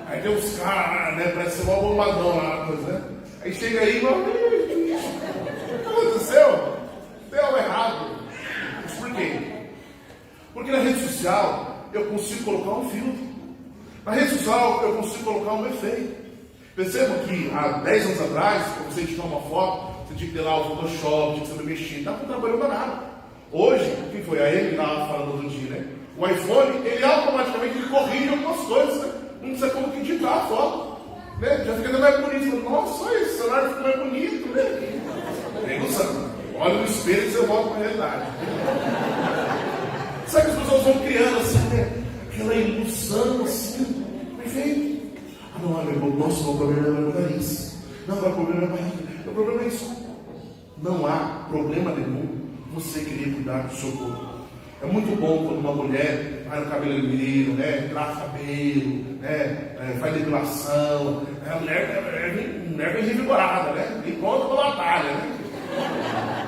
Aí tem uns caras, né? Parece ser uma bombadão lá, né? Aí chega aí e fala, o que aconteceu? Tem algo errado. Mas por quê? Porque na rede social eu consigo colocar um filtro. Na rede social eu consigo colocar um efeito. Percebam que há 10 anos atrás, para você tirar uma foto, você tinha que ter lá o Photoshop, tinha que saber mexer, não estava trabalhando danado. Hoje, quem foi? A Amy estava falando outro dia, né? O iPhone, ele automaticamente corrige algumas coisas, né? Não precisa como que editar a foto, né? Já fica mais bonito. Nossa, olha, esse celular ficou mais bonito, né? Olha no espelho e você volta para a realidade. Sabe que as pessoas vão criando assim, né? Aquela ilusão assim, perfeito. Ah, não, olha, nossa, o problema não é o nariz. Não, o problema é a barriga. O problema é isso. Não há problema nenhum você querer cuidar do seu corpo. É muito bom quando uma mulher vai no cabeleireiro, né? Trata cabelo, né? Faz depilação. A mulher vem revigorada, né? Vem pronta para batalha, né?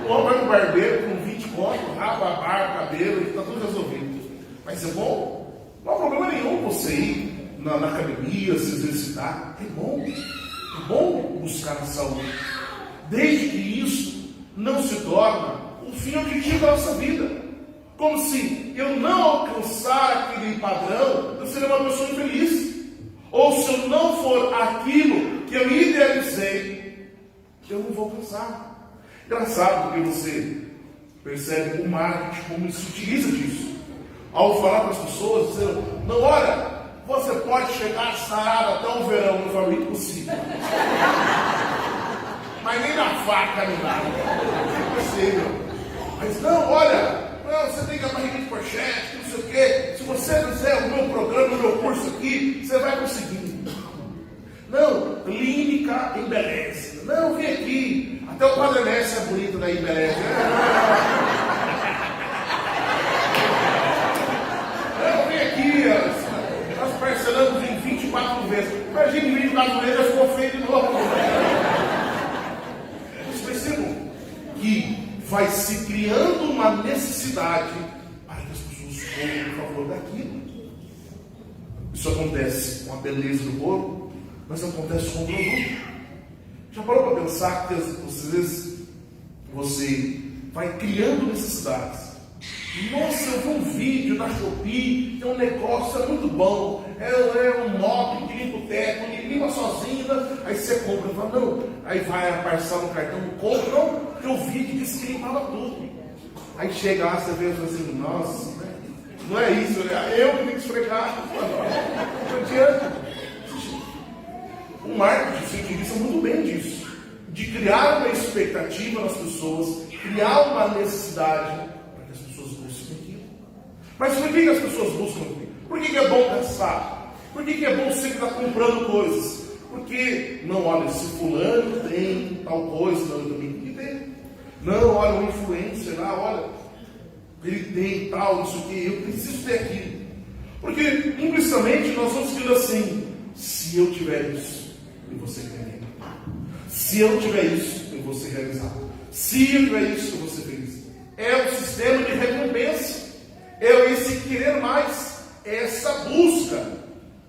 O homem vai no barbeiro com 20 contos, rapa, barba, cabelo, e está tudo resolvido. Mas é bom. Não há problema nenhum você ir na academia, se exercitar. É bom buscar a saúde. Desde que isso não se torna o fim objetivo da nossa vida. Como se eu não alcançar aquele padrão, eu seria uma pessoa infeliz. Ou se eu não for aquilo que eu idealizei, eu não vou alcançar. Engraçado porque você percebe o marketing, como se utiliza disso. Ao falar para as pessoas, dizendo, não, olha, você pode chegar sarado até o verão, de forma impossível. Mas nem na faca não dá. É impossível. Mas não, olha, você tem que a barriga de pochete, não sei o quê. Se você fizer o meu programa, o meu curso aqui, você vai conseguir. Não, clínica embeleze. Não, vem aqui. Até o Padre Messi é bonito daí, embeleze. Não, vem aqui. Nós parcelamos em 24 vezes. Imagina, em 24 vezes, já ficou feio de novo. Vocês percebam que vai se criando uma necessidade para que as pessoas corram em favor daquilo. Isso acontece com a beleza do corpo, mas acontece com o produto. Já parou para pensar que às vezes você vai criando necessidades? Nossa, eu vi um vídeo na Shopee, tem um negócio, é muito bom. É um móvel que limpa o teto, ele limpa sozinho, né? Aí você compra e fala, não. Aí vai a parcela no cartão, compra, não, porque eu vi que disse que limpava tudo. Aí chega lá, você vê e fala assim, nossa, não é isso, eu que tenho que esfregar. Não adianta. O marketing se utiliza muito bem disso, de criar uma expectativa nas pessoas, criar uma necessidade para que as pessoas busquem aquilo. Mas por que as pessoas buscam aquilo? Por que é bom gastar? Por que é bom sempre estar comprando coisas? Porque, não, olha, se fulano tem tal coisa, não, eu também tenho que ter. Não, olha, o influencer lá, olha, ele tem tal, isso aqui, eu preciso ter aquilo. Porque, implicitamente, nós vamos dizer assim, se eu tiver isso, eu vou ser feliz. Se eu tiver isso, eu vou ser realizado. Se eu tiver isso, eu vou ser feliz. É o sistema de recompensa. É esse querer mais. É essa busca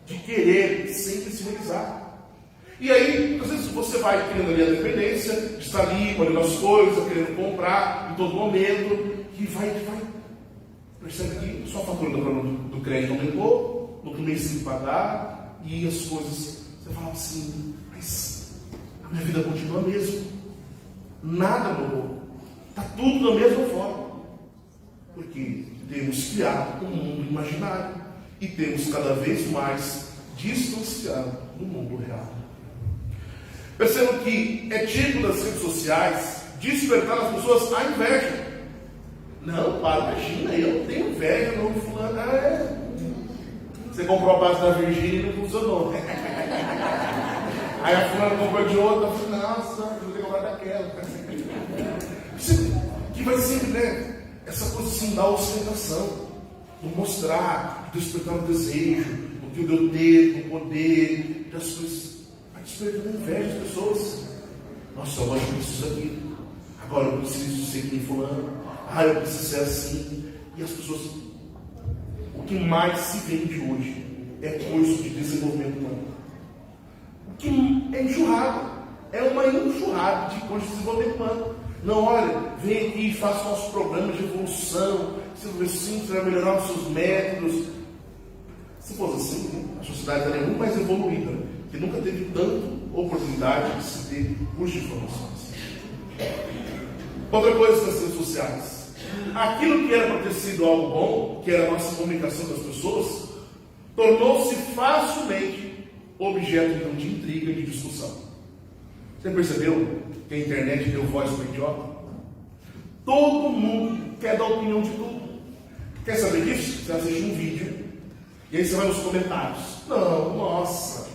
de querer sempre se realizar. E aí, às vezes você vai criando ali a dependência, de estar ali olhando as coisas, querendo comprar em todo momento, e vai. Percebe que sua fatura do crédito aumentou, no mês sem pagar, e as coisas, você fala assim, mas a minha vida continua a mesma. Nada mudou. Está tudo da mesma forma. Porque temos criado um mundo imaginário e temos cada vez mais distanciado do mundo real. Percebam que é típico das redes sociais despertar nas pessoas a inveja. Não, imagina, eu tenho inveja no fulano. Você comprou a base da Virgínia e não funcionou. Aí a fulana comprou de outra, eu falei, nossa, eu vou ter que comprar daquela. Que vai sempre, né? Essa coisa assim da ostentação, do mostrar, do despertar o desejo, do que eu ter, do poder, das coisas. Vai despertando inveja das pessoas. Nossa, agora eu preciso daquilo. Agora eu preciso ser que nem fulano. Eu preciso ser assim. E as pessoas, o que mais se vende hoje é curso de desenvolvimento humano. O que é enxurrada. É uma enxurrada de curso de desenvolvimento humano. Não, olha, vem aqui e faça nossos programas de evolução. Se você vai melhorar os seus métodos. Se fosse assim, a sociedade estaria muito mais evoluída, que nunca teve tanta oportunidade de se ter curso de formações. Outra coisa das redes sociais. Aquilo que era para ter sido algo bom, que era a nossa comunicação com as pessoas, tornou-se facilmente objeto então, de intriga e de discussão. Você percebeu que a internet deu voz para o idiota? Todo mundo quer dar opinião de tudo. Quer saber disso? Você assiste um vídeo e aí você vai nos comentários. Não, nossa.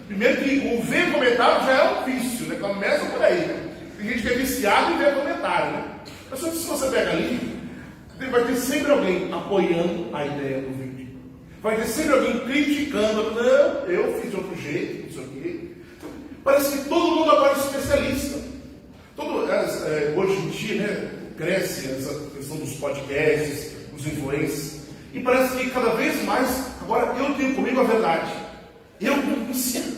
Primeiro que o ver comentário já é um vício, né? Começa por aí, né? Tem gente que é viciado em ver comentário, né? Mas só que se você pega ali, vai ter sempre alguém apoiando a ideia do vídeo. Vai ter sempre alguém criticando. Não, eu fiz de outro jeito, isso aqui. Parece que todo mundo agora é especialista. Hoje em dia, né, cresce essa questão dos podcasts, dos influencers. E parece que cada vez mais, agora eu tenho comigo a verdade. Eu consigo.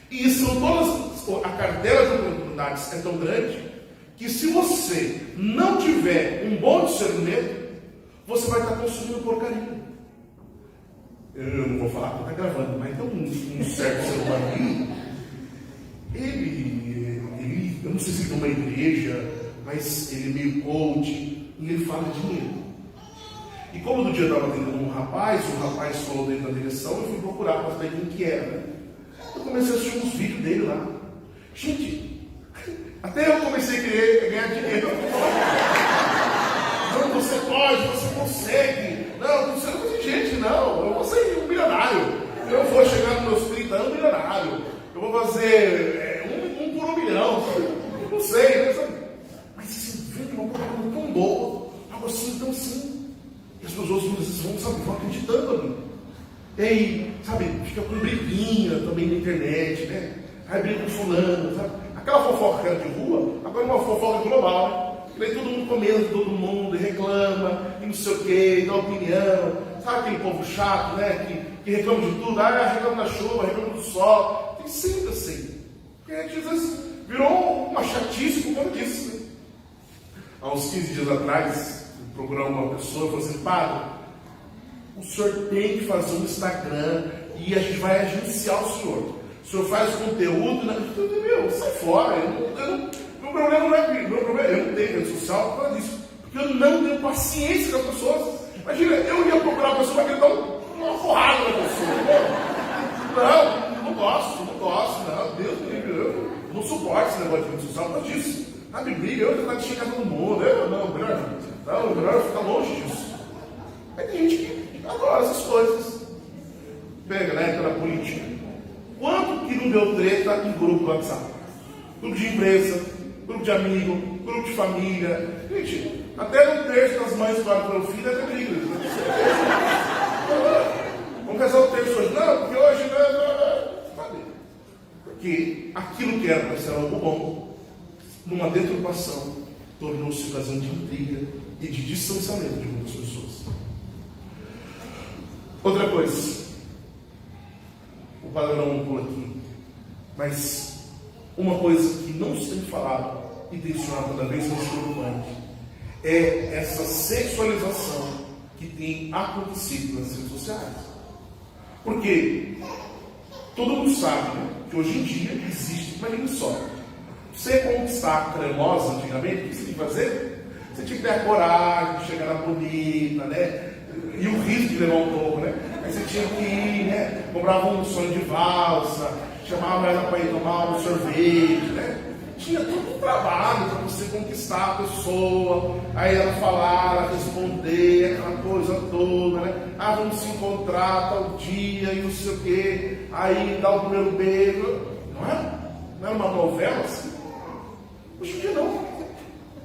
E são todas, a carteira de oportunidades é tão grande que se você não tiver um bom discernimento, você vai estar consumindo porcaria. Eu não vou falar porque está gravando, mas tem um certo ser humano aqui, ele, eu não sei se ele tem uma igreja, mas ele é meio coach, e ele fala de dinheiro. E como no dia eu estava atendendo um rapaz, o rapaz falou dentro da direção, eu fui procurar para saber quem que era, né? Eu comecei a assistir uns vídeos dele lá. Gente, até eu comecei a querer ganhar dinheiro. Não, você pode, você consegue. Não, você não tem gente, não. Eu vou ser um milionário. Eu vou chegar nos meus 30 anos milionário. Eu vou fazer um por 1 milhão. Não sei, né? Sabe? Mas você vê uma coisa tão boa, algo assim, tão assim. E as pessoas vão acreditando ali. E aí, sabe, fica com briguinha também na internet, né? Aí briga com fulano, sabe? Aquela fofoca que era de rua, agora é uma fofoca global, né? E aí todo mundo comenta todo mundo, e reclama, e não sei o quê, e dá opinião. Sabe aquele povo chato, né? Que reclama de tudo, reclama da chuva, reclama do sol. Tem sempre assim. Porque às vezes virou uma chatice por conta disso, né? Há uns 15 dias atrás, procurando uma pessoa, falou assim: padre, o senhor tem que fazer um Instagram e a gente vai agenciar o senhor. O senhor faz conteúdo, né? Meu, sai fora. Meu problema não é meu problema, eu não tenho rede social por causa disso. Porque eu não tenho paciência com as pessoas. Imagina, eu ia procurar a pessoa para querer dar uma porrada na pessoa. Não gosto, não, Deus me livre, eu não suporto esse negócio de rede social por causa disso. A briga, eu tentar xingar todo mundo, melhor ficar longe disso. Aí tem gente que adora essas coisas. Pega, né, pela política. Quanto que não deu treta em grupo do WhatsApp? Grupo de empresa, grupo de amigo, grupo de família. Gente, até 1/3 das mães que guardam pelo filho é ter briga. Vamos casar o terço hoje. Não, porque hoje não. Porque aquilo que era para ser algo bom, numa deturpação, tornou-se ocasião de intriga e de distanciamento de muitas pessoas. Outra coisa, o padre não pula aqui, mas uma coisa que não se tem falado e tem se tornado cada vez mais preocupante é essa sexualização que tem acontecido nas redes sociais. Porque todo mundo sabe, né, que hoje em dia existe, imagine só, você conquistar a cremosa antigamente, o que você tinha que fazer? Você tinha que ter a coragem de chegar na bonita, né? E o risco de levar um pouco, né? Aí você tinha que ir, né? Comprava um sonho de valsa, chamava ela para ir tomar um sorvete, né? Tinha todo um trabalho para você conquistar a pessoa, aí ela falar, ela responder, aquela coisa toda, né? Vamos se encontrar tal dia e não sei o quê, aí dá o primeiro beijo, não é? Não é uma novela assim? Hoje em dia não.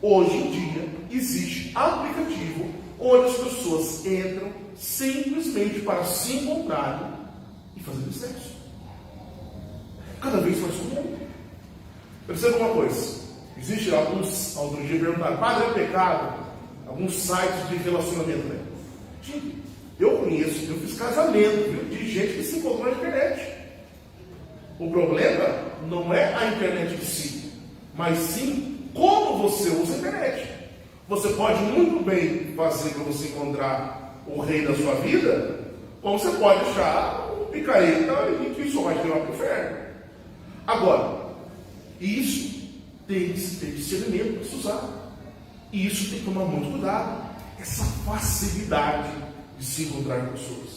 Hoje em dia existe aplicativo onde as pessoas entram simplesmente para se encontrarem e fazerem sexo. Cada vez mais comum. Perceba uma coisa. Existe alguns, outro dia perguntaram, padre, é pecado? Alguns sites de relacionamento, né? Gente, eu conheço, eu fiz casamento, viu, de gente que se encontrou na internet. O problema não é a internet em si, mas sim como você usa a internet. Você pode muito bem fazer para você encontrar o rei da sua vida, como você pode achar um picareta e que só vai te levar para o inferno. Agora, isso tem que ter discernimento para se usar. E isso tem que tomar muito cuidado. Essa facilidade de se encontrar com pessoas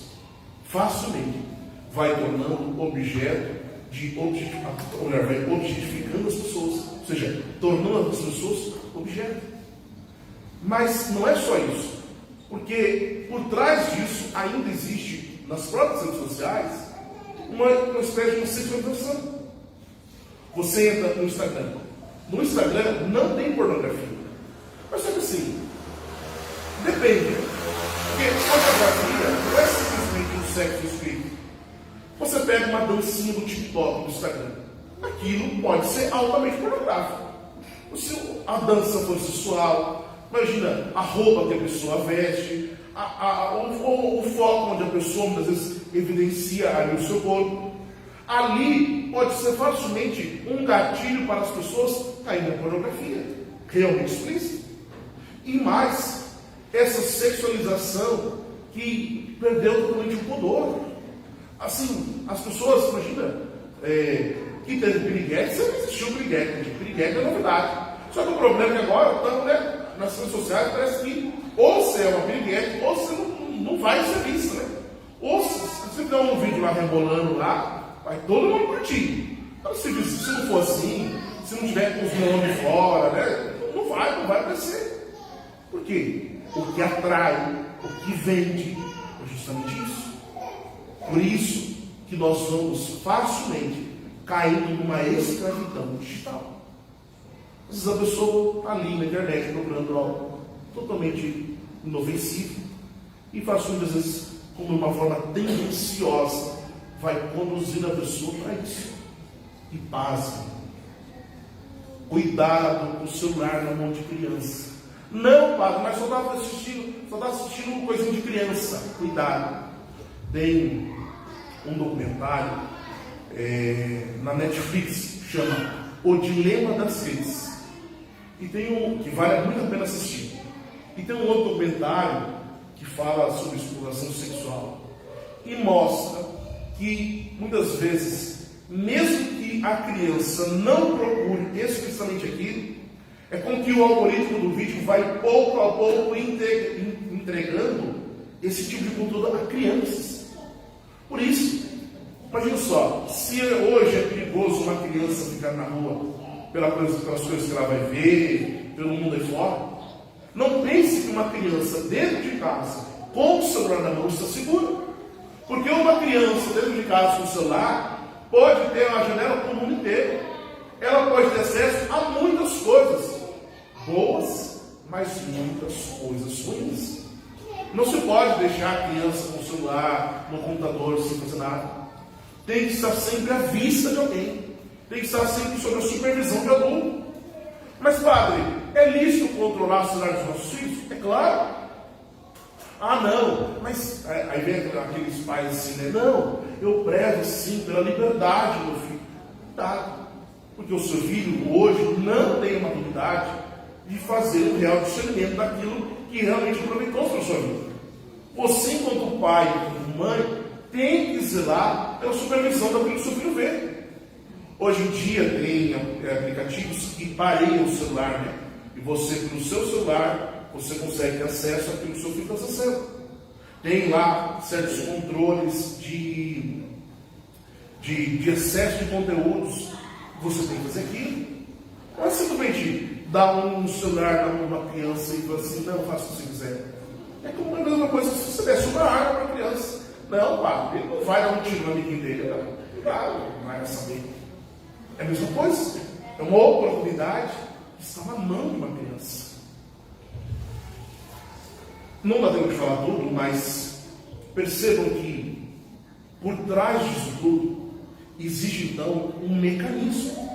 facilmente vai tornando objeto de vai objetificando as pessoas, ou seja, tornando as pessoas objeto. Mas não é só isso, porque por trás disso ainda existe, nas próprias redes sociais, uma espécie de uma sexualização. Você entra no Instagram. No Instagram não tem pornografia. Mas só que assim, depende. Porque pornografia não é simplesmente um sexo escrito. Você pega uma dancinha do TikTok no Instagram. Aquilo pode ser altamente pornográfico. Se a dança for sensual, imagina a roupa que a pessoa veste, o foco onde a pessoa muitas vezes evidencia ali o seu corpo. Ali pode ser facilmente um gatilho para as pessoas caírem na pornografia, realmente explícita. E mais, essa sexualização que perdeu totalmente o pudor. Assim, as pessoas, imagina, que teve piriguete, sempre existiu piriguete, piriguete é novidade. Só que o problema é que agora, então, né, nas redes sociais, parece que ou você é uma piriguete, ou você não vai ser visto, né? Ou se você der um vídeo lá rebolando lá, vai todo mundo curtir. Então, se não for assim, se não tiver com os nomes fora, né, não vai aparecer. Por quê? O que atrai, o que vende, é justamente isso. Por isso que nós vamos facilmente caindo numa escravidão digital. Às vezes a pessoa está ali na internet procurando algo totalmente inofensivo e facilmente, às vezes, como uma forma tendenciosa, vai conduzindo a pessoa para isso. E pasme. Cuidado com o celular na mão de criança. Não, padre, mas só está assistindo coisinha de criança. Cuidado. Tem um documentário na Netflix, chama O Dilema das Redes. E tem um que vale muito a pena assistir. E tem um outro documentário que fala sobre exploração sexual. E mostra que, muitas vezes, mesmo que a criança não procure explicitamente aquilo, é como que o algoritmo do vídeo vai pouco a pouco entregando esse tipo de conteúdo a crianças. Por isso, imagina só, se hoje é perigoso uma criança ficar na rua pelas coisas que ela vai ver, pelo mundo aí fora, não pense que uma criança dentro de casa, com o celular na mão, está segura. Porque uma criança dentro de casa com o celular pode ter uma janela para o mundo inteiro. Ela pode ter acesso a muitas coisas boas, mas muitas coisas ruins. Não se pode deixar a criança com o celular, no computador, sem fazer nada. Tem que estar sempre à vista de alguém. Tem que estar sempre sob a supervisão de adulto. Mas, padre, é lícito controlar o celular dos nossos filhos? É claro. Ah, não, mas aí vem aqueles pais assim, né? Não, eu prezo sim pela liberdade do meu filho. Tá, porque o seu filho hoje não tem a maturidade de fazer um real discernimento daquilo que realmente aproveitou para a sua vida. Você, enquanto pai, enquanto mãe, tem que zelar pela supervisão daquilo que o seu filho vê. Hoje em dia tem aplicativos que pareiam o celular, né? E você, pelo seu celular, você consegue ter acesso àquilo que o seu filho está acessando. Tem lá certos controles de excesso de conteúdos. Você tem que fazer aquilo. Não é simplesmente dar um celular na mão de uma criança e falar assim, não, faça o que você quiser. É como a mesma coisa se você desse uma arma para a criança. Não, pá, ele não vai dar um tiro no amiguinho dele. Não, claro, não vai saber. É a mesma coisa. É uma oportunidade que está na mão de uma criança. Não dá tempo de falar tudo, mas percebam que por trás disso tudo existe então um mecanismo.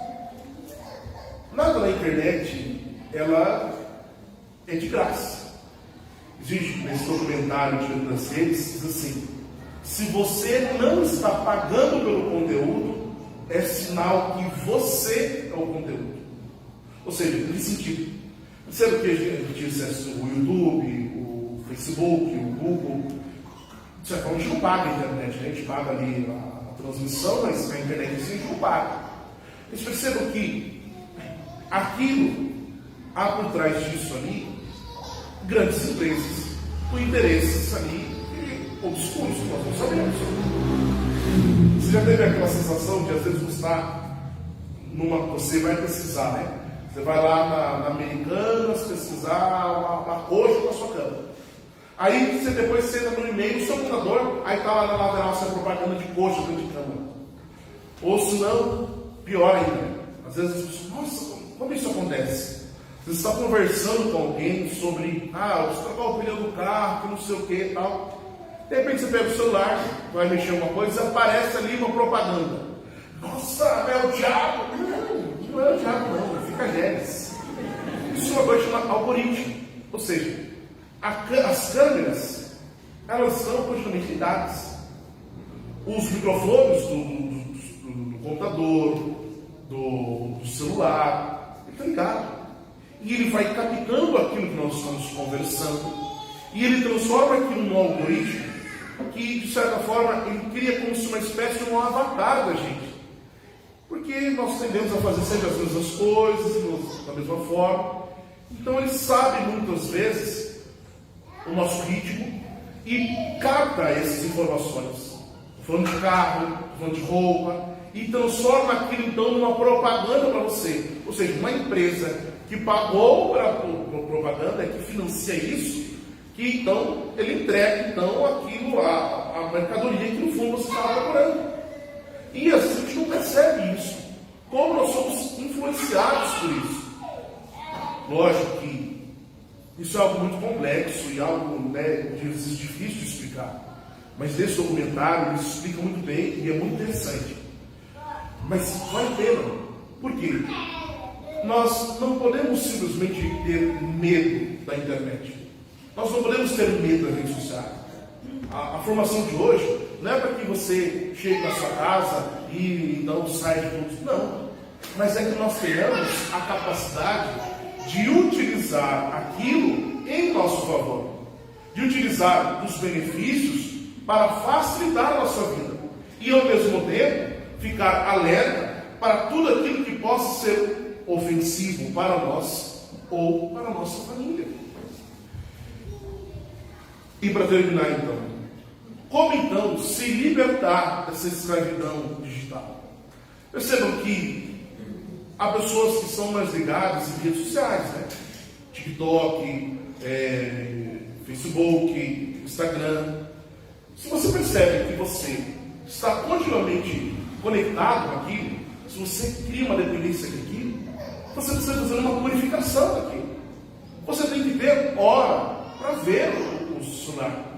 Nada na internet, ela é de graça. Existe nesse documentário de das redes, diz assim: se você não está pagando pelo conteúdo, é sinal que você é o conteúdo. Ou seja, em que sentido? Percebe que a gente acessa o YouTube, o Facebook, o Google, de certa forma a gente não paga a internet, né? A gente paga ali a transmissão, mas a internet assim a gente não paga. Eles percebam que aquilo, há por trás disso ali, grandes empresas, com interesses ali obscuros, que nós não sabemos. Você já teve aquela sensação de às vezes você vai precisar, né? Você vai lá na Americanas pesquisar uma coxa para sua cama. Aí você depois senta no e-mail do seu computador, aí está lá na lateral essa propaganda de coxa dentro de cama. Ou se não, pior ainda. Às vezes as pessoas, nossa, como isso acontece? Você está conversando com alguém sobre, você trocar o pneu do carro, que não sei o que e tal. De repente você pega o celular, vai mexer alguma coisa e aparece ali uma propaganda. Nossa, é o diabo! Não é o diabo não, fica Gênesis. Isso é uma coisa chamada algoritmo. Ou seja, as câmeras, elas são continuamente ligadas. Os microfones do computador, do celular, ele está ligado. E ele vai captando aquilo que nós estamos conversando. E ele transforma aquilo num algoritmo que, de certa forma, ele cria como se uma espécie de um avatar da gente. Porque nós tendemos a fazer sempre as mesmas coisas, da mesma forma. Então ele sabe muitas vezes o nosso ritmo e capta essas informações. Falando de carro, falando de roupa, e transforma aquilo então numa propaganda para você. Ou seja, uma empresa que pagou para a propaganda, que financia isso, que então ele entrega então aquilo, a mercadoria que no fundo você estava procurando. E assim a gente não percebe isso. Como nós somos influenciados por isso. Lógico que isso é algo muito complexo e algo, às vezes, difícil de explicar. Mas nesse documentário ele explica muito bem e é muito interessante. Mas vale a pena. Por quê? Nós não podemos simplesmente ter medo da internet. Nós não podemos ter medo das redes sociais. A formação de hoje não é para que você chegue na sua casa e não saia de tudo. Não. Mas é que nós tenhamos a capacidade de utilizar aquilo em nosso favor. De utilizar os benefícios para facilitar a nossa vida. E ao mesmo tempo ficar alerta para tudo aquilo que possa ser ofensivo para nós ou para a nossa família. E para terminar então, como então se libertar dessa escravidão digital? Percebam que há pessoas que são mais ligadas em redes sociais, né? TikTok, Facebook, Instagram. Se você percebe que você está continuamente conectado com aquilo, se você cria uma dependência daquilo, você precisa fazer uma purificação daquilo. Você tem que ter hora para ver o celular.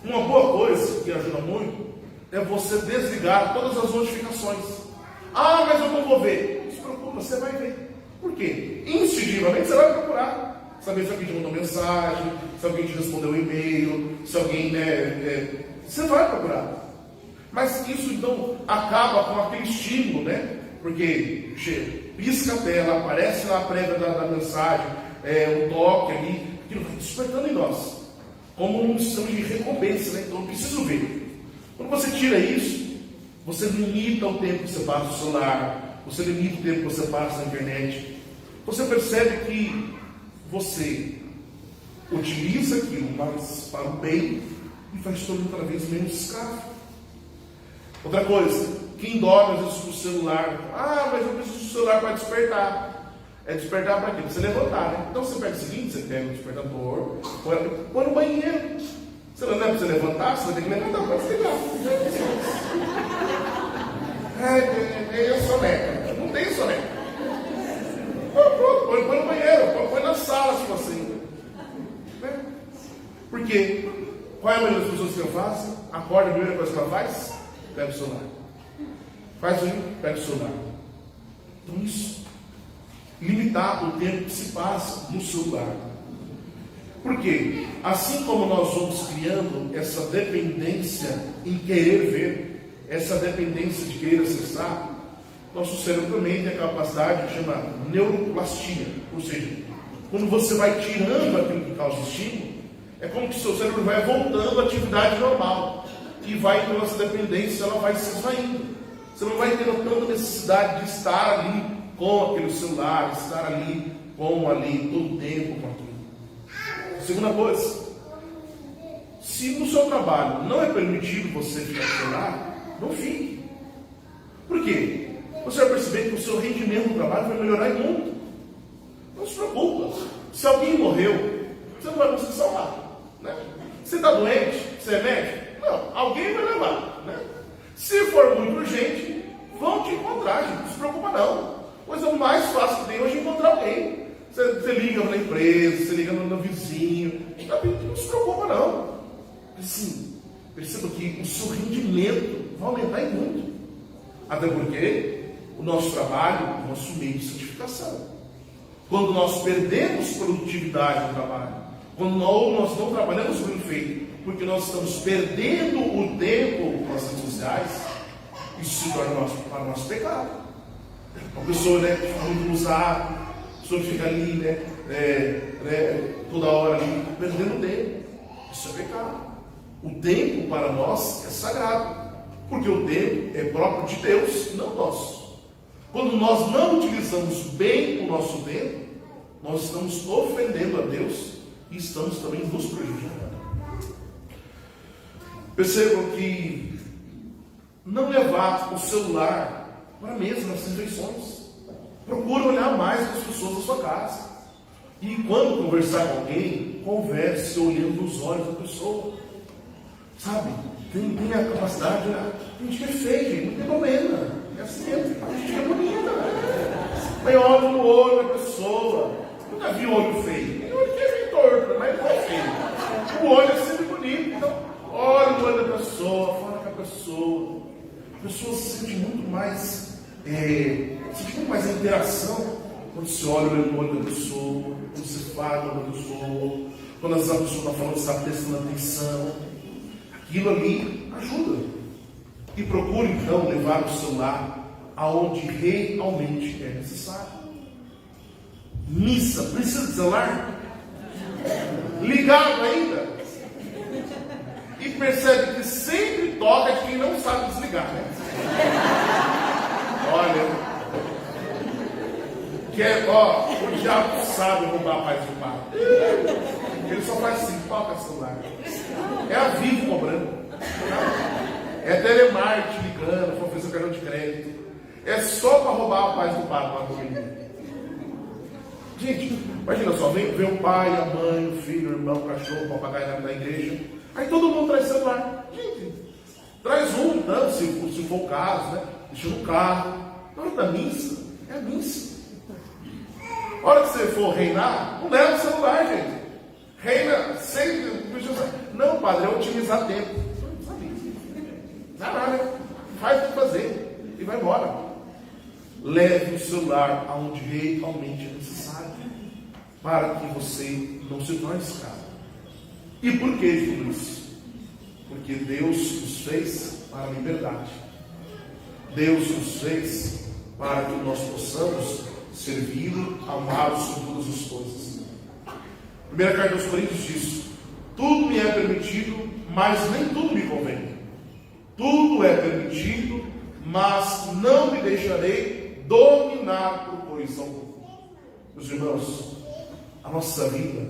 Uma boa coisa que ajuda muito é você desligar todas as notificações. Mas eu não vou ver. Não se preocupe, você vai ver. Por quê? Instintivamente você vai procurar. Saber se alguém te mandou mensagem, se alguém te respondeu um e-mail, se alguém, você vai procurar. Mas isso então acaba com aquele estímulo, né? Porque pisca a tela, aparece na prévia da mensagem, um toque ali, aquilo vai despertando em nós. Como um sistema de recompensa, né? Então eu preciso ver. Quando você tira isso, você limita o tempo que você passa no celular, você limita o tempo que você passa na internet. Você percebe que você utiliza aquilo mais para o bem e vai se tornando cada vez menos escravo. Outra coisa, quem dorme às vezes com o celular, mas eu preciso do celular para despertar. É despertar para quê? Para você levantar, né? Então você pega o seguinte, você pega o despertador, põe no banheiro. Você não é para você levantar, você vai ter que levantar para desligar. É soneca. Não tem soneca. Pronto, põe no banheiro, põe na sala se você. Né? Por quê? Qual é a maioria das pessoas que eu faço? Acorda, a primeira coisa que ela faz? Pega o celular. Faz isso, pega o celular. Então isso. Limitar o tempo que se passa no celular. Por quê? Assim como nós vamos criando essa dependência em querer ver, essa dependência de querer acessar, nosso cérebro também tem a capacidade que chama neuroplastia. Ou seja, quando você vai tirando aquilo que causa estímulo, é como que o seu cérebro vai voltando à atividade normal. E vai, então, essa dependência ela vai se esvaindo. Você não vai ter tanta necessidade de estar ali com aquele celular, estar ali todo o tempo com aquilo. Segunda coisa, se no seu trabalho não é permitido você ficar no celular, não fique. Por quê? Você vai perceber que o seu rendimento no trabalho vai melhorar muito. Não se preocupa. Se alguém morreu, você não vai conseguir salvar. Né? Você está doente? Você é médico? Não, alguém vai levar. Né? Se for muito urgente, vão te encontrar, gente. Não se preocupa não. Coisa mais fácil que tem hoje é encontrar alguém. Você liga na empresa, você liga no vizinho. Não se preocupa não. Assim, perceba que o seu rendimento vai aumentar em muito. Até porque o nosso trabalho é o nosso meio de santificação. Quando nós perdemos produtividade no trabalho, quando nós não trabalhamos bem feito, porque nós estamos perdendo o tempo com as redes sociais, isso se torna para o nosso pecado. Uma pessoa, né, que fica muito usada, a pessoa fica ali, toda hora ali, perdendo tempo. Isso é pecado. O tempo para nós é sagrado, porque o tempo é próprio de Deus, não nosso. Quando nós não utilizamos bem o nosso tempo, nós estamos ofendendo a Deus e estamos também nos prejudicando. Percebam que não levar o celular para a mesa nas refeições. Procure olhar mais para as pessoas da sua casa. E quando conversar com alguém, converse olhando nos olhos da pessoa. Sabe? Tem a capacidade, tem gente que é feia, não tem problema. É assim mesmo. A gente é bonita, né? Mas olha no olho da pessoa. Nunca vi olho feio. Tem olho que é meio torto, mas não é feio. O olho é sempre bonito. Então, olha no olho da pessoa, fala com a pessoa. A pessoa se sente muito mais, a interação quando você olha no olho da pessoa, quando você fala com a pessoa, quando a pessoa está falando, você está prestando atenção. Aquilo ali ajuda. E procure então levar o celular aonde realmente é necessário. Missa, precisa de celular? Ligado ainda? E percebe que sempre toca de quem não sabe desligar, né? Olha, o diabo sabe roubar a paz do pai. Ele só faz assim, toca celular. É a Vivo cobrando. É telemarketing ligando, para fazer o cartão de crédito. É só para roubar a paz do pai. Gente, imagina só, vem o pai, a mãe, o filho, o irmão, o cachorro, o papagaio da igreja. Aí todo mundo traz celular. Gente, traz um, então, se for o caso, né? Deixa no carro. Na hora da missa, é a missa. A hora que você for reinar, não leva o celular, gente. Reina sempre. Não, padre, é otimizar tempo. Não sabe. Nada. Faz o que fazer e vai embora. Leve o celular aonde realmente é necessário, para que você não se torne escravo. E por que tudo isso? Porque Deus nos fez para a liberdade. Deus nos fez para que nós possamos servi-lo, amá-lo sobre todas as coisas. Primeira carta aos Coríntios diz: tudo me é permitido, mas nem tudo me convém. Tudo é permitido, mas não me deixarei dominar por coisa alguma. Meus irmãos, a nossa vida,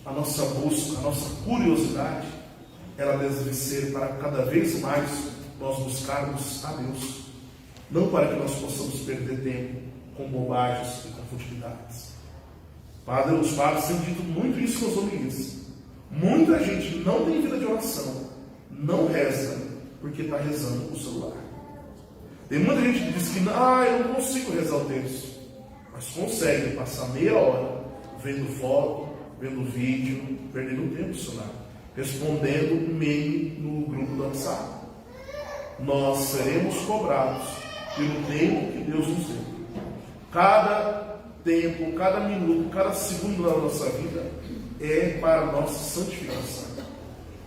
a nossa busca, a nossa curiosidade, ela deve ser para cada vez mais nós buscarmos a Deus, não para que nós possamos perder tempo com bobagens e com futilidades. Os padres têm dito muito isso nas homilias. Muita gente não tem vida de oração, não reza, porque está rezando com o celular. Tem muita gente que diz que eu não consigo rezar o texto, mas consegue passar meia hora vendo foto, vendo vídeo, perdendo tempo no celular, respondendo meme no grupo do WhatsApp. Nós seremos cobrados pelo tempo que Deus nos deu. Cada tempo, cada minuto, cada segundo da nossa vida é para a nossa santificação.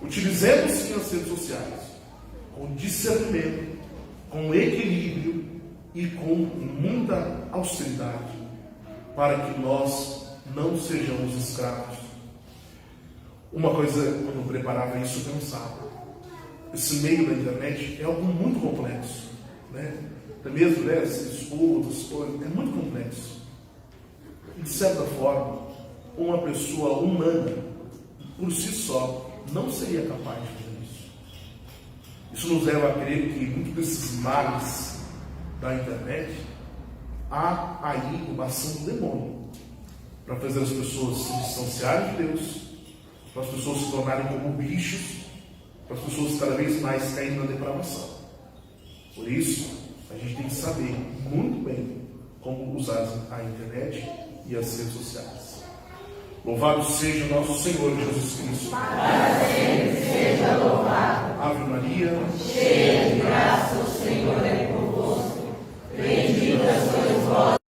Utilizemos sim as redes sociais com discernimento, com equilíbrio e com muita austeridade, para que nós não sejamos escravos. Uma coisa, quando eu preparava isso, eu pensava: esse meio da internet é algo muito complexo, né? Até mesmo, esses estudos, é muito complexo. E, de certa forma, uma pessoa humana, por si só, não seria capaz de fazer isso. Isso nos leva a crer que muitos desses males da internet há aí uma ação do demônio. para fazer as pessoas se distanciarem de Deus, para as pessoas se tornarem como bichos, para as pessoas cada vez mais caindo na depravação. Por isso, a gente tem que saber muito bem como usar a internet e as redes sociais. Louvado seja o nosso Senhor Jesus Cristo. Para sempre seja louvado. Ave Maria, cheia